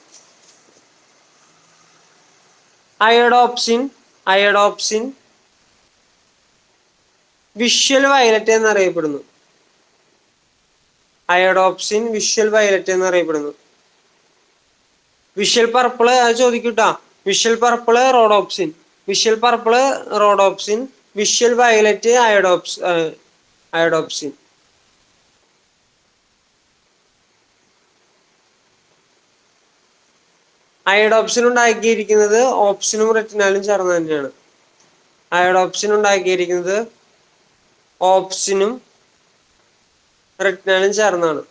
അയോഡോപ്സിൻ വിഷ്വൽ വയലറ്റ് എന്നറിയപ്പെടുന്നു. വിഷ്വൽ പർപ്പിള് അത് ചോദിക്കൂട്ടാ. Visual purple rhodopsin, visual violet iodopsin. Iodopsin ഉണ്ടാക്കിയിരിക്കുന്നത് ഓപ്സിനും റെറ്റിനാലും ചേർന്ന് തന്നെയാണ്. അയോഡോപ്സിൻ ഉണ്ടാക്കിയിരിക്കുന്നത് ഓപ്സിനും റെറ്റിനാലും ചേർന്നാണ്.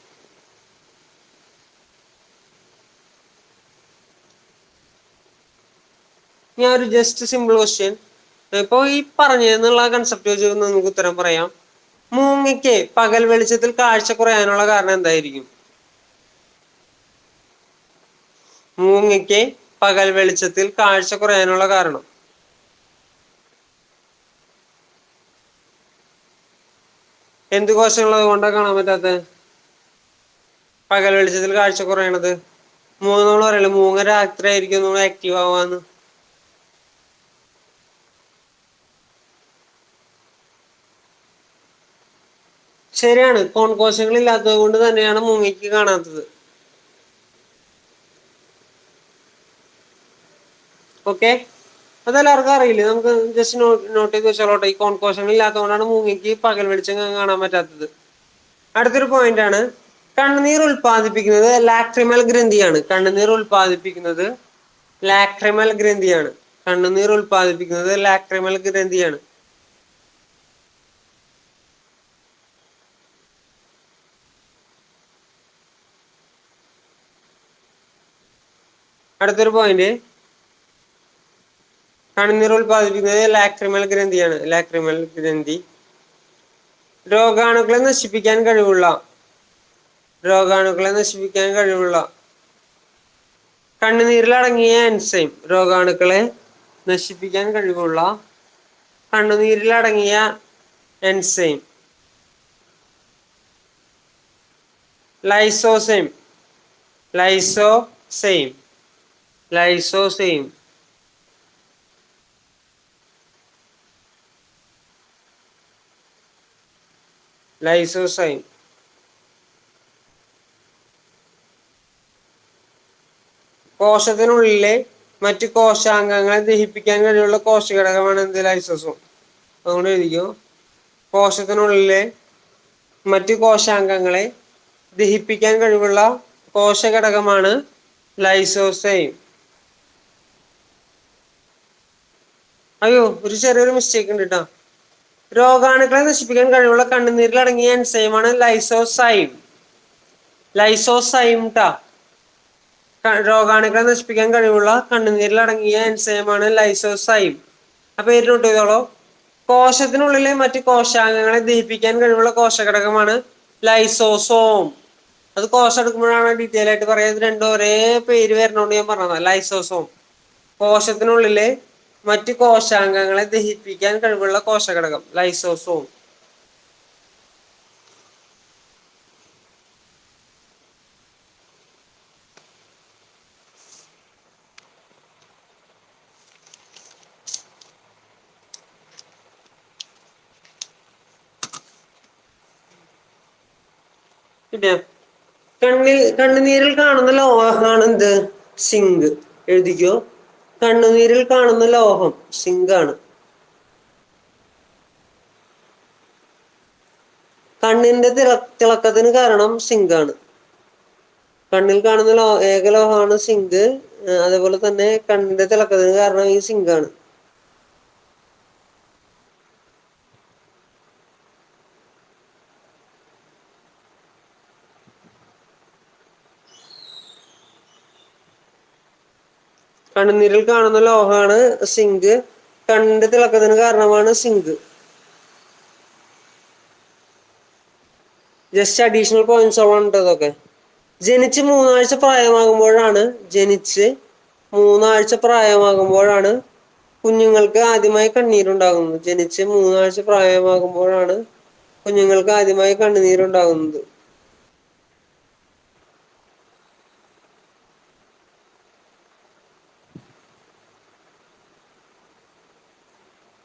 ഞാൻ ഒരു ജസ്റ്റ് സിമ്പിൾ ക്വസ്റ്റ്യൻ, ഇപ്പൊ ഈ പറഞ്ഞെന്നുള്ള കൺസെപ്റ്റ് വെച്ച് നിങ്ങൾക്ക് ഉത്തരം പറയാം. മൂങ്ങയ്ക്ക് പകൽ വെളിച്ചത്തിൽ കാഴ്ച കുറയാനുള്ള കാരണം എന്തായിരിക്കും? മൂങ്ങയ്ക്ക് പകൽ വെളിച്ചത്തിൽ കാഴ്ച കുറയാനുള്ള കാരണം എന്ത് കോശങ്ങളുള്ളത് കൊണ്ടാണ് കാണാൻ പറ്റാത്ത? പകൽ വെളിച്ചത്തിൽ കാഴ്ച കുറയണത് നമ്മൾ പറയല്ലോ, മൂങ്ങ രാത്രി ആയിരിക്കും നമ്മൾ ആക്റ്റീവ് ആവാന്ന്. ശരിയാണ്, കോശങ്ങൾ ഇല്ലാത്തത് കൊണ്ട് തന്നെയാണ് മൂങ്ങയ്ക്ക് കാണാത്തത്. ഓക്കെ, അതെല്ലാവർക്കും അറിയില്ലേ? നമുക്ക് ജസ്റ്റ് നോട്ട് ചെയ്ത് വെച്ചോട്ടെ. ഈ കോശങ്ങൾ ഇല്ലാത്തതുകൊണ്ടാണ് മൂങ്ങയ്ക്ക് പകൽ വെളിച്ചം കാണാൻ പറ്റാത്തത്. അടുത്തൊരു പോയിന്റ് ആണ്, കണ്ണുനീർ ഉൽപ്പാദിപ്പിക്കുന്നത് ലാക്രിമൽ ഗ്രന്ഥിയാണ്. കണ്ണുനീർ ഉൽപ്പാദിപ്പിക്കുന്നത് ലാക്രിമൽ ഗ്രന്ഥിയാണ്. അടുത്തൊരു പോയിന്റ്, കണ്ണുനീർ ഉൽപ്പാദിപ്പിക്കുന്നത് ലാക്രിമൽ ഗ്രന്ഥി. രോഗാണുക്കളെ നശിപ്പിക്കാൻ കഴിവുള്ള കണ്ണുനീരിലടങ്ങിയ എൻസൈം. രോഗാണുക്കളെ നശിപ്പിക്കാൻ കഴിവുള്ള കണ്ണുനീരിലടങ്ങിയ എൻസൈം ലൈസോസൈം. കോശത്തിനുള്ളിലെ മറ്റു കോശാംഗങ്ങളെ ദഹിപ്പിക്കാൻ കഴിവുള്ള കോശഘടകമാണ് എന്ത്? ലൈസോസോം. അതുകൊണ്ട് എഴുതിക്കോ, കോശത്തിനുള്ളിലെ മറ്റു കോശാംഗങ്ങളെ ദഹിപ്പിക്കാൻ കഴിവുള്ള കോശഘടകമാണ് ലൈസോസൈം. ഒരു ചെറിയൊരു മിസ്റ്റേക്ക് ഉണ്ട് കേട്ടോ. രോഗാണുക്കളെ നശിപ്പിക്കാൻ കഴിവുള്ള കണ്ണുനീരിലടങ്ങിയ എൻസൈമാണ് ലൈസോസൈം ട്ടാ. രോഗാണുക്കളെ നശിപ്പിക്കാൻ കഴിവുള്ള കണ്ണുനീരിലടങ്ങിയ എൻസൈമാണ് ലൈസോസൈം. അപ്പൊ പേര് നോട്ട് ചെയ്തോളൂ. കോശത്തിനുള്ളിലെ മറ്റ് കോശാംഗങ്ങളെ ദഹിപ്പിക്കാൻ കഴിവുള്ള കോശഘടകമാണ് ലൈസോസോം. അത് കോശം എടുക്കുമ്പോഴാണ് ഡീറ്റെയിൽ ആയിട്ട് പറയാം. ഇത് രണ്ടും ഒരേ പേര് വരണോണ്ട് ഞാൻ പറഞ്ഞത്. ലൈസോസോം. കോശത്തിനുള്ളിലെ മറ്റു കോശാംഗങ്ങളെ ദഹിപ്പിക്കാൻ കഴിവുള്ള കോശഘടകം ലൈസോസോം. പിന്നെ കണ്ണുനീരിൽ കാണുന്ന ലോഹമാണ് എന്ത്? സിങ്ക്. എഴുതിക്കോ, കണ്ണുനീരിൽ കാണുന്ന ലോഹം സിങ്കാണ്. കണ്ണിന്റെ തിളക്കത്തിന് കാരണം സിങ്കാണ്. കണ്ണിൽ കാണുന്ന ഏകലോഹമാണ് സിങ്ക്. അതേപോലെ തന്നെ കണ്ണിന്റെ തിളക്കത്തിന് കാരണം ഈ സിങ്കാണ്. കണ്ണുനീരിൽ കാണുന്ന ലോഹമാണ് സിങ്ക്. കണ്ണിന്റെ തിളക്കത്തിന് കാരണമാണ് സിങ്ക്. ജസ്റ്റ് അഡീഷണൽ പോയിന്റ്സ് ആണ് ഇതൊക്കെ. ജനിച്ച് മൂന്നാഴ്ച പ്രായമാകുമ്പോഴാണ് കുഞ്ഞുങ്ങൾക്ക് ആദ്യമായി കണ്ണീരുണ്ടാകുന്നത്. ജനിച്ച് 3 ആഴ്ച പ്രായമാകുമ്പോഴാണ് കുഞ്ഞുങ്ങൾക്ക് ആദ്യമായി കണ്ണുനീരുണ്ടാകുന്നത്.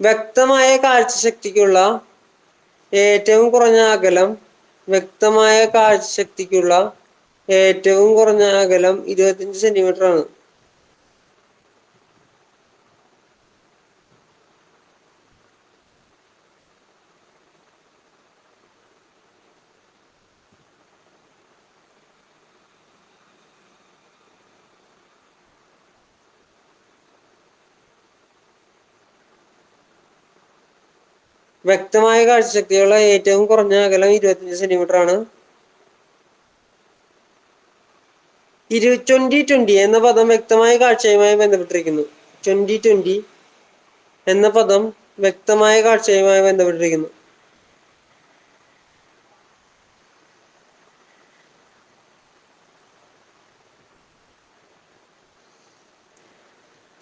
വ്യക്തമായ കാഴ്ചശക്തിക്കുള്ള ഏറ്റവും കുറഞ്ഞ അകലം 25 സെന്റിമീറ്റർ ആണ്. വ്യക്തമായ കാഴ്ചശക്തിയുള്ള ഏറ്റവും കുറഞ്ഞ അകലം 25 സെന്റിമീറ്റർ ആണ്. 2020 എന്ന പദം വ്യക്തമായ കാഴ്ചയുമായി ബന്ധപ്പെട്ടിരിക്കുന്നു. 2020 എന്ന പദം വ്യക്തമായ കാഴ്ചയുമായി ബന്ധപ്പെട്ടിരിക്കുന്നു.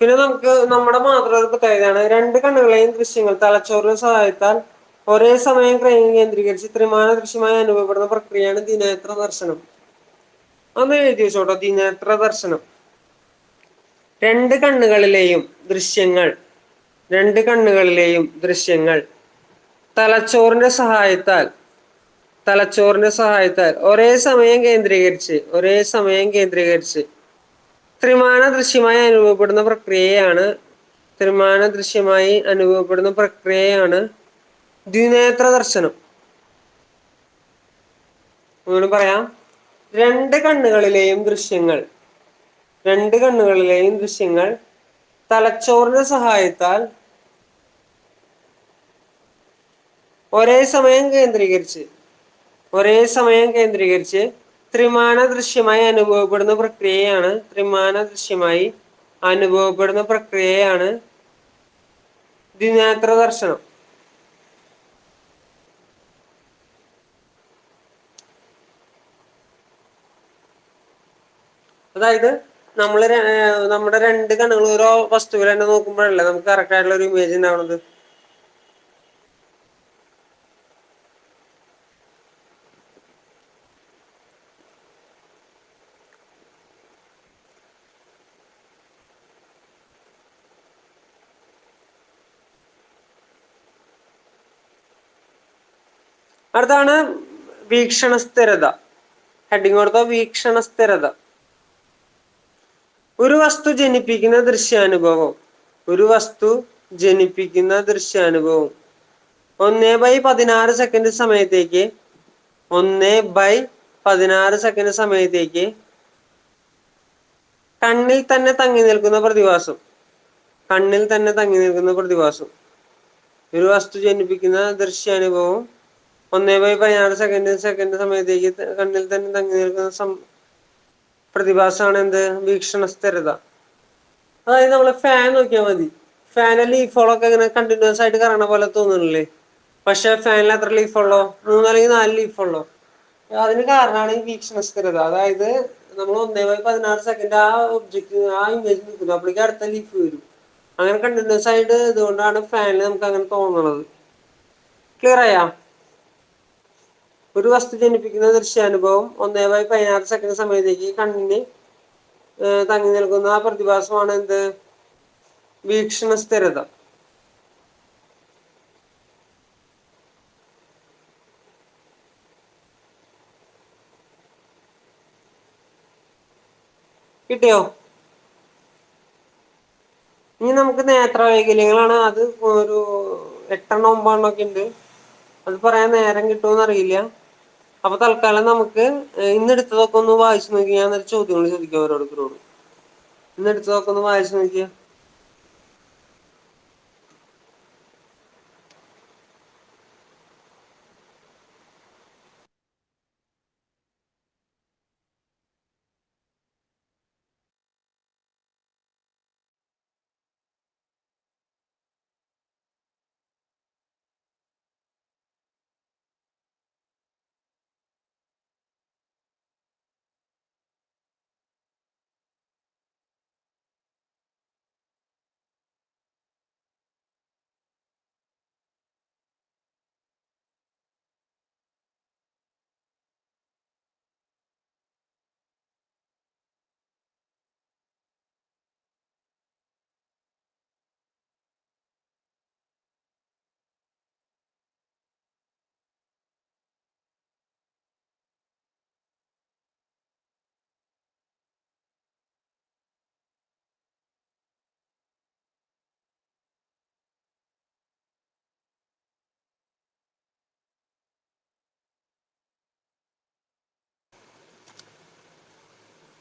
പിന്നെ നമുക്ക് നമ്മുടെ മാത്രം പ്രത്യേകതയാണ്, 2 കണ്ണുകളെയും ദൃശ്യങ്ങൾ തലച്ചോറിന്റെ സഹായത്താൽ ഒരേ സമയം കേന്ദ്രീകരിച്ച് ത്രിമാന ദൃശ്യമായി അനുഭവപ്പെടുന്ന പ്രക്രിയയാണ് ദിനേത്ര ദർശനം. അന്ന് എഴുതി വെച്ചോട്ടോ, ദിനേത്ര ദർശനം. 2 കണ്ണുകളിലെയും ദൃശ്യങ്ങൾ തലച്ചോറിന്റെ സഹായത്താൽ ഒരേ സമയം കേന്ദ്രീകരിച്ച് ത്രിമാന ദൃശ്യമായി അനുഭവപ്പെടുന്ന പ്രക്രിയയാണ് ദ്വിനേത്ര ദർശനം. ഒന്നുകൂടി പറയാം. 2 കണ്ണുകളിലെയും ദൃശ്യങ്ങൾ തലച്ചോറിന്റെ സഹായത്താൽ ഒരേ സമയം കേന്ദ്രീകരിച്ച് ത്രിമാന ദൃശ്യമായി അനുഭവപ്പെടുന്ന പ്രക്രിയയാണ് ദ്വിനേത്ര ദർശനം. അതായത് നമ്മുടെ 2 കണ്ണുകൾ ഓരോ വസ്തുവിൽ തന്നെ നോക്കുമ്പോഴല്ലേ നമുക്ക് കറക്റ്റ് ആയിട്ടുള്ള ഒരു ഇമേജ് ഉണ്ടാവുന്നത്. അടുത്താണ് വീക്ഷണ സ്ഥിരത. ഹെഡിങ് കൊടുത്ത വീക്ഷണ സ്ഥിരത. ഒരു വസ്തു ജനിപ്പിക്കുന്ന ദൃശ്യാനുഭവം 1/16 സെക്കൻഡ് സമയത്തേക്ക് കണ്ണിൽ തന്നെ തങ്ങി നിൽക്കുന്ന പ്രതിഭാസം. ഒരു വസ്തു ജനിപ്പിക്കുന്ന ദൃശ്യാനുഭവം 1/16 സെക്കൻഡ് സമയത്തേക്ക് കണ്ണിൽ തന്നെ തങ്ങി നിൽക്കുന്ന പ്രതിഭാസമാണ് എന്ത്? വീക്ഷണ സ്ഥിരത. അതായത് നമ്മള് ഫാൻ നോക്കിയാൽ മതി. ഫാനിൽ ലീഫുകളൊക്കെ ഇങ്ങനെ കണ്ടിന്യൂസ് ആയിട്ട് കറങ്ങണ പോലെ തോന്നുന്നില്ലേ? പക്ഷെ ഫാനിൽ എത്ര ലീഫുള്ളോ? 3 അല്ലെങ്കിൽ 4 ലീഫുള്ളോ? അതിന് കാരണമാണ് ഈ വീക്ഷണ സ്ഥിരത. അതായത് നമ്മൾ 1/16 സെക്കൻഡ് ആ ഇമേജ് നിൽക്കുന്നു, അപ്പോഴേക്കും അടുത്ത ലീഫ് വരും. അങ്ങനെ കണ്ടിന്യൂസ് ആയിട്ട് ഇതുകൊണ്ടാണ് ഫാനിൽ നമുക്ക് അങ്ങനെ തോന്നുന്നത്. ക്ലിയർ ആയാ? ഒരു വസ്തു ജനിപ്പിക്കുന്ന ദൃശ്യാനുഭവം 1/16 സമയത്തേക്ക് കണ്ണിന് തങ്ങി നിൽക്കുന്ന ആ പ്രതിഭാസമാണ് എന്ത്? വീക്ഷണ സ്ഥിരത. കിട്ടിയോ? ഇനി നമുക്ക് നേത്രവൈകല്യങ്ങളാണ്. അത് ഒരു 8 9 ഉണ്ട്. അത് പറയാൻ നേരം കിട്ടുമെന്ന് അറിയില്ല. അപ്പൊ തൽക്കാലം നമുക്ക് ഇന്നെടുത്തതൊക്കെ ഒന്ന് വായിച്ചു നോക്കി. ഞാൻ ചോദ്യങ്ങൾ ചോദിക്കാം ഓരോരുത്തരോട്. ഇന്നെടുത്തതൊക്കെ ഒന്ന് വായിച്ചു നോക്കിയ.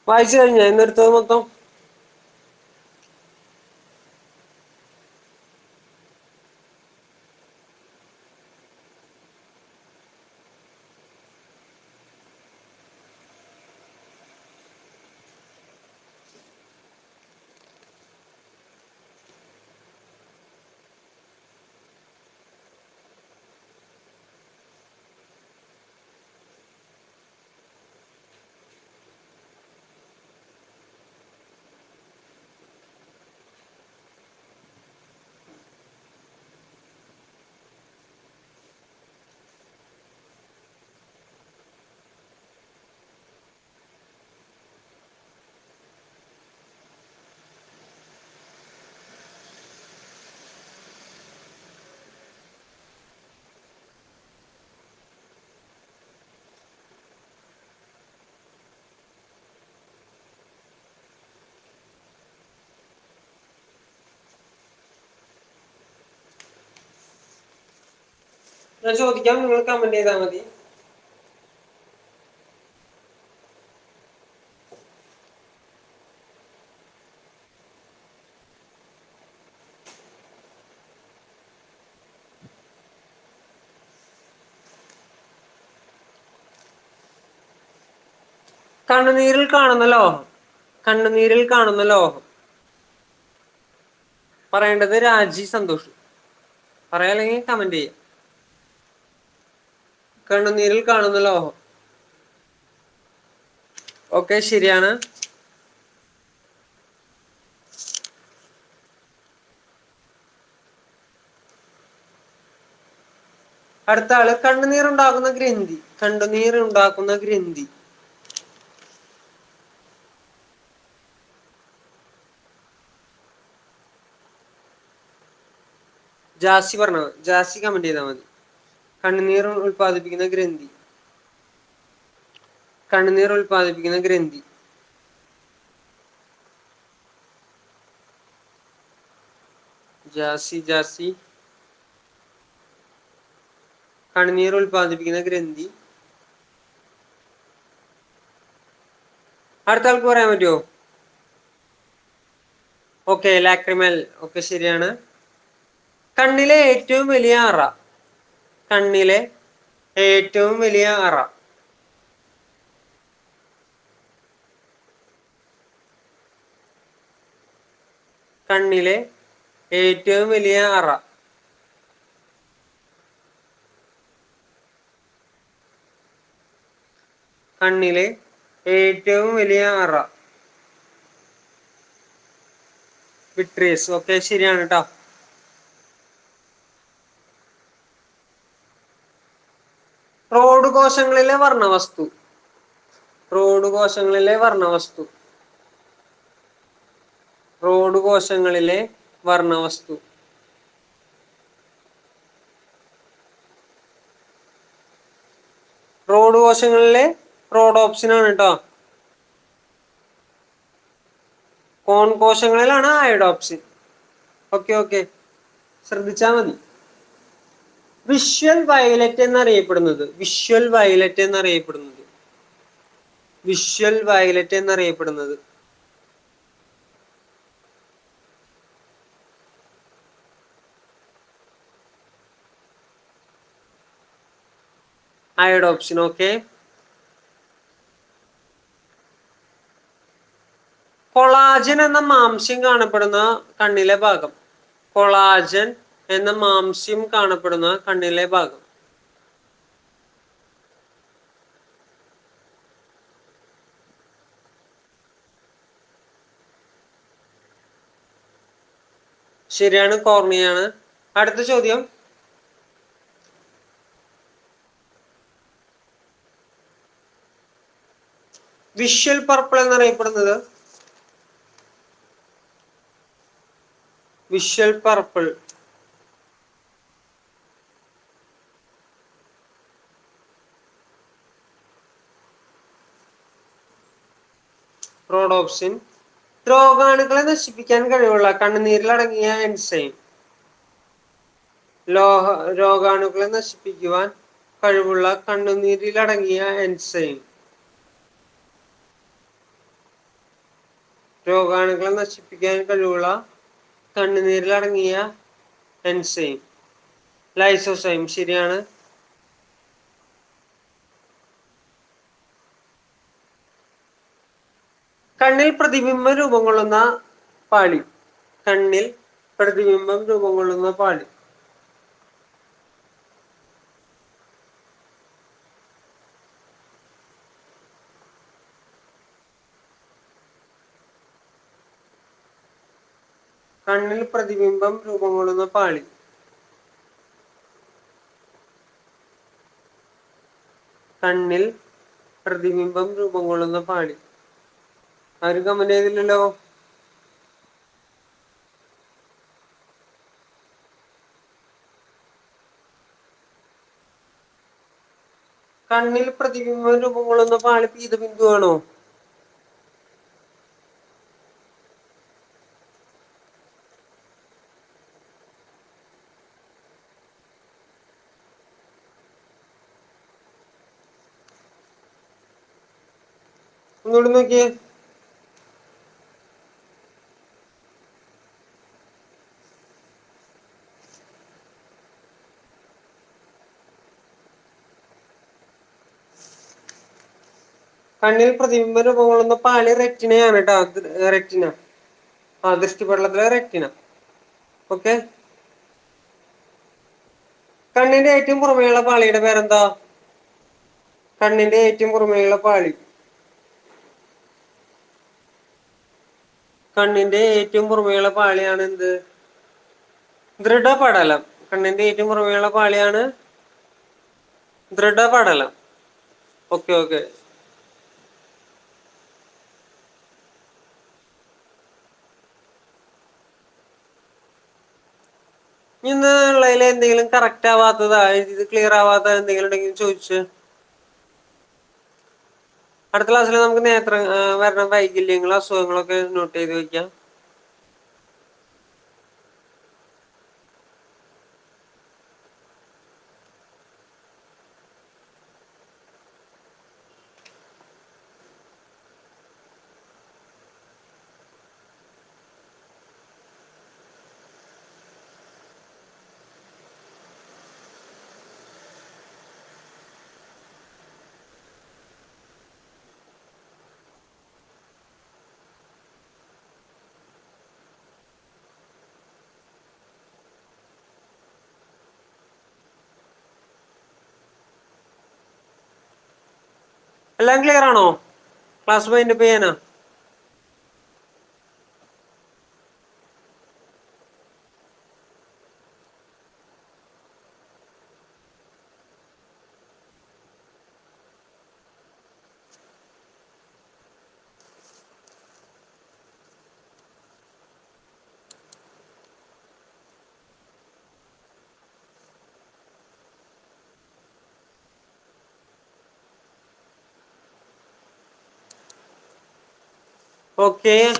വായിച്ചു കഴിഞ്ഞ ഇന്നെടുത്തത് മൊത്തം? ഞാൻ ചോദിക്കാം, നിങ്ങൾ കമന്റ് ചെയ്താൽ മതി. കണ്ണുനീരിൽ കാണുന്ന ലോഹം. കണ്ണുനീരിൽ കാണുന്ന ലോഹം. പറയേണ്ടത് രാജി സന്തോഷ്. പറയാല്ലെങ്കിൽ കമന്റ് ചെയ്യാം. കണ്ണുനീരിൽ കാണുന്ന ലോഹം. ഓക്കെ, ശരിയാണ്. അടുത്ത ആള് കണ്ണുനീരുണ്ടാക്കുന്ന ഗ്രന്ഥി. കണ്ണുനീരുണ്ടാക്കുന്ന ഗ്രന്ഥി. ജാസി പറഞ്ഞ, ജാസി കമന്റ് ചെയ്താൽ മതി. കണ്ണുനീർ ഉൽപ്പാദിപ്പിക്കുന്ന ഗ്രന്ഥി. കണ്ണുനീർ ഉൽപ്പാദിപ്പിക്കുന്ന ഗ്രന്ഥി. ജാസി ജാസി കണ്ണുനീർ ഉൽപ്പാദിപ്പിക്കുന്ന ഗ്രന്ഥി. അടുത്ത ആൾക്ക് പറയാൻ പറ്റുമോ? Okay, lacrimal. ഓക്കെ, ശരിയാണ്. കണ്ണിലെ ഏറ്റവും വലിയ അറ. കണ്ണിലെ ഏറ്റവും വലിയ അറ. കണ്ണിലെ ഏറ്റവും വലിയ അറ. കണ്ണിലെ ഏറ്റവും വലിയ അറ. വിട്രിയസ്. ഓക്കെ, ശരിയാണ് കേട്ടോ. റോഡ് കോശങ്ങളിലെ വർണ്ണവസ്തു. റോഡ് കോശങ്ങളിലെ വർണ്ണവസ്തു. റോഡ് കോശങ്ങളിലെ വർണ്ണവസ്തു. റോഡ് കോശങ്ങളിലെ റോഡോപ്സിൻ ആണ് കേട്ടോ. കോൺ കോശങ്ങളിലാണ് അയോഡോപ്സിൻ. ഓക്കെ ഓക്കെ, ശ്രദ്ധിച്ചാൽ മതി. വിഷ്വൽ വയലറ്റ് എന്നറിയപ്പെടുന്നത്. വിഷ്വൽ വയലറ്റ് എന്നറിയപ്പെടുന്നത്. വിഷ്വൽ വയലറ്റ് എന്നറിയപ്പെടുന്നത്. അയോഡോപ്സിൻ. ഓക്കെ. കൊളാജൻ എന്ന മാംസ്യം കാണപ്പെടുന്ന കണ്ണിലെ ഭാഗം. കൊളാജൻ എന്ന മാംസ്യം കാണപ്പെടുന്ന കണ്ണിലെ ഭാഗം. ശരിയാണ്, കോർണിയാണ്. അടുത്ത ചോദ്യം. വിഷ്വൽ പർപ്പിൾ എന്നറിയപ്പെടുന്നത്. Visual purple. റോഡോപ്സിൻ. രോഗാണുക്കളെ നശിപ്പിക്കാൻ കഴിവുള്ള കണ്ണുനീരിലടങ്ങിയ എൻസൈം. രോഗാണുക്കളെ നശിപ്പിക്കുവാൻ കഴിവുള്ള കണ്ണുനീരിലടങ്ങിയ എൻസൈം. രോഗാണുക്കളെ നശിപ്പിക്കാൻ കഴിവുള്ള കണ്ണുനീരിലടങ്ങിയ എൻസൈം. ലൈസോസൈം. ശരിയാണ്. കണ്ണിൽ പ്രതിബിംബം രൂപം കൊള്ളുന്ന പാളി. കണ്ണിൽ പ്രതിബിംബം രൂപം കൊള്ളുന്ന പാളി. കണ്ണിൽ പ്രതിബിംബം രൂപം കൊള്ളുന്ന പാളി. കണ്ണിൽ പ്രതിബിംബം രൂപം കൊള്ളുന്ന പാളി. ആരും കമന്റ് ചെയ്തില്ലല്ലോ. കണ്ണിൽ പ്രതിബിംബം രൂപം കൊള്ളുന്ന പാളി പീതബിന്ദു ആണോ? ഒന്നുകൂടി നോക്കിയേ. കണ്ണിൽ പ്രതിബിംബം രൂപം കൊള്ളുന്ന പാളി റെറ്റിനയാണ് കേട്ടോ. റെറ്റിന. ദൃഷ്ടിപടലത്തിലെ റെറ്റിന. ഓക്കെ. കണ്ണിന്റെ ഏറ്റവും പുറമേയുള്ള പാളിയുടെ പേരെന്താ? കണ്ണിന്റെ ഏറ്റവും പുറമേയുള്ള പാളി. കണ്ണിന്റെ ഏറ്റവും പുറമേയുള്ള പാളിയാണ് എന്ത്? ദൃഢപടലം. കണ്ണിന്റെ ഏറ്റവും പുറമേയുള്ള പാളിയാണ് ദൃഢപടലം. Okay okay. ഇന്നുള്ളതിൽ എന്തെങ്കിലും കറക്റ്റ് ആവാത്തതാ, ഇത് ക്ലിയർ ആവാത്ത എന്തെങ്കിലും ഉണ്ടെങ്കിൽ ചോദിച്ച്. അടുത്ത ക്ലാസ്സിൽ നമുക്ക് വരണ വൈകല്യങ്ങളും അസുഖങ്ങളൊക്കെ നോട്ട് ചെയ്ത് വെക്കാം. എല്ലാം ക്ലിയർ ആണോ? ക്ലാസ് വൈൻഡപ്പ് ചെയ്യാനാ? ഓക്കെ.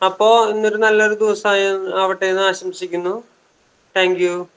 അപ്പോ ഇന്നൊരു നല്ലൊരു ദിവസമായി ആവട്ടെ എന്ന് ആശംസിക്കുന്നു. Thank you.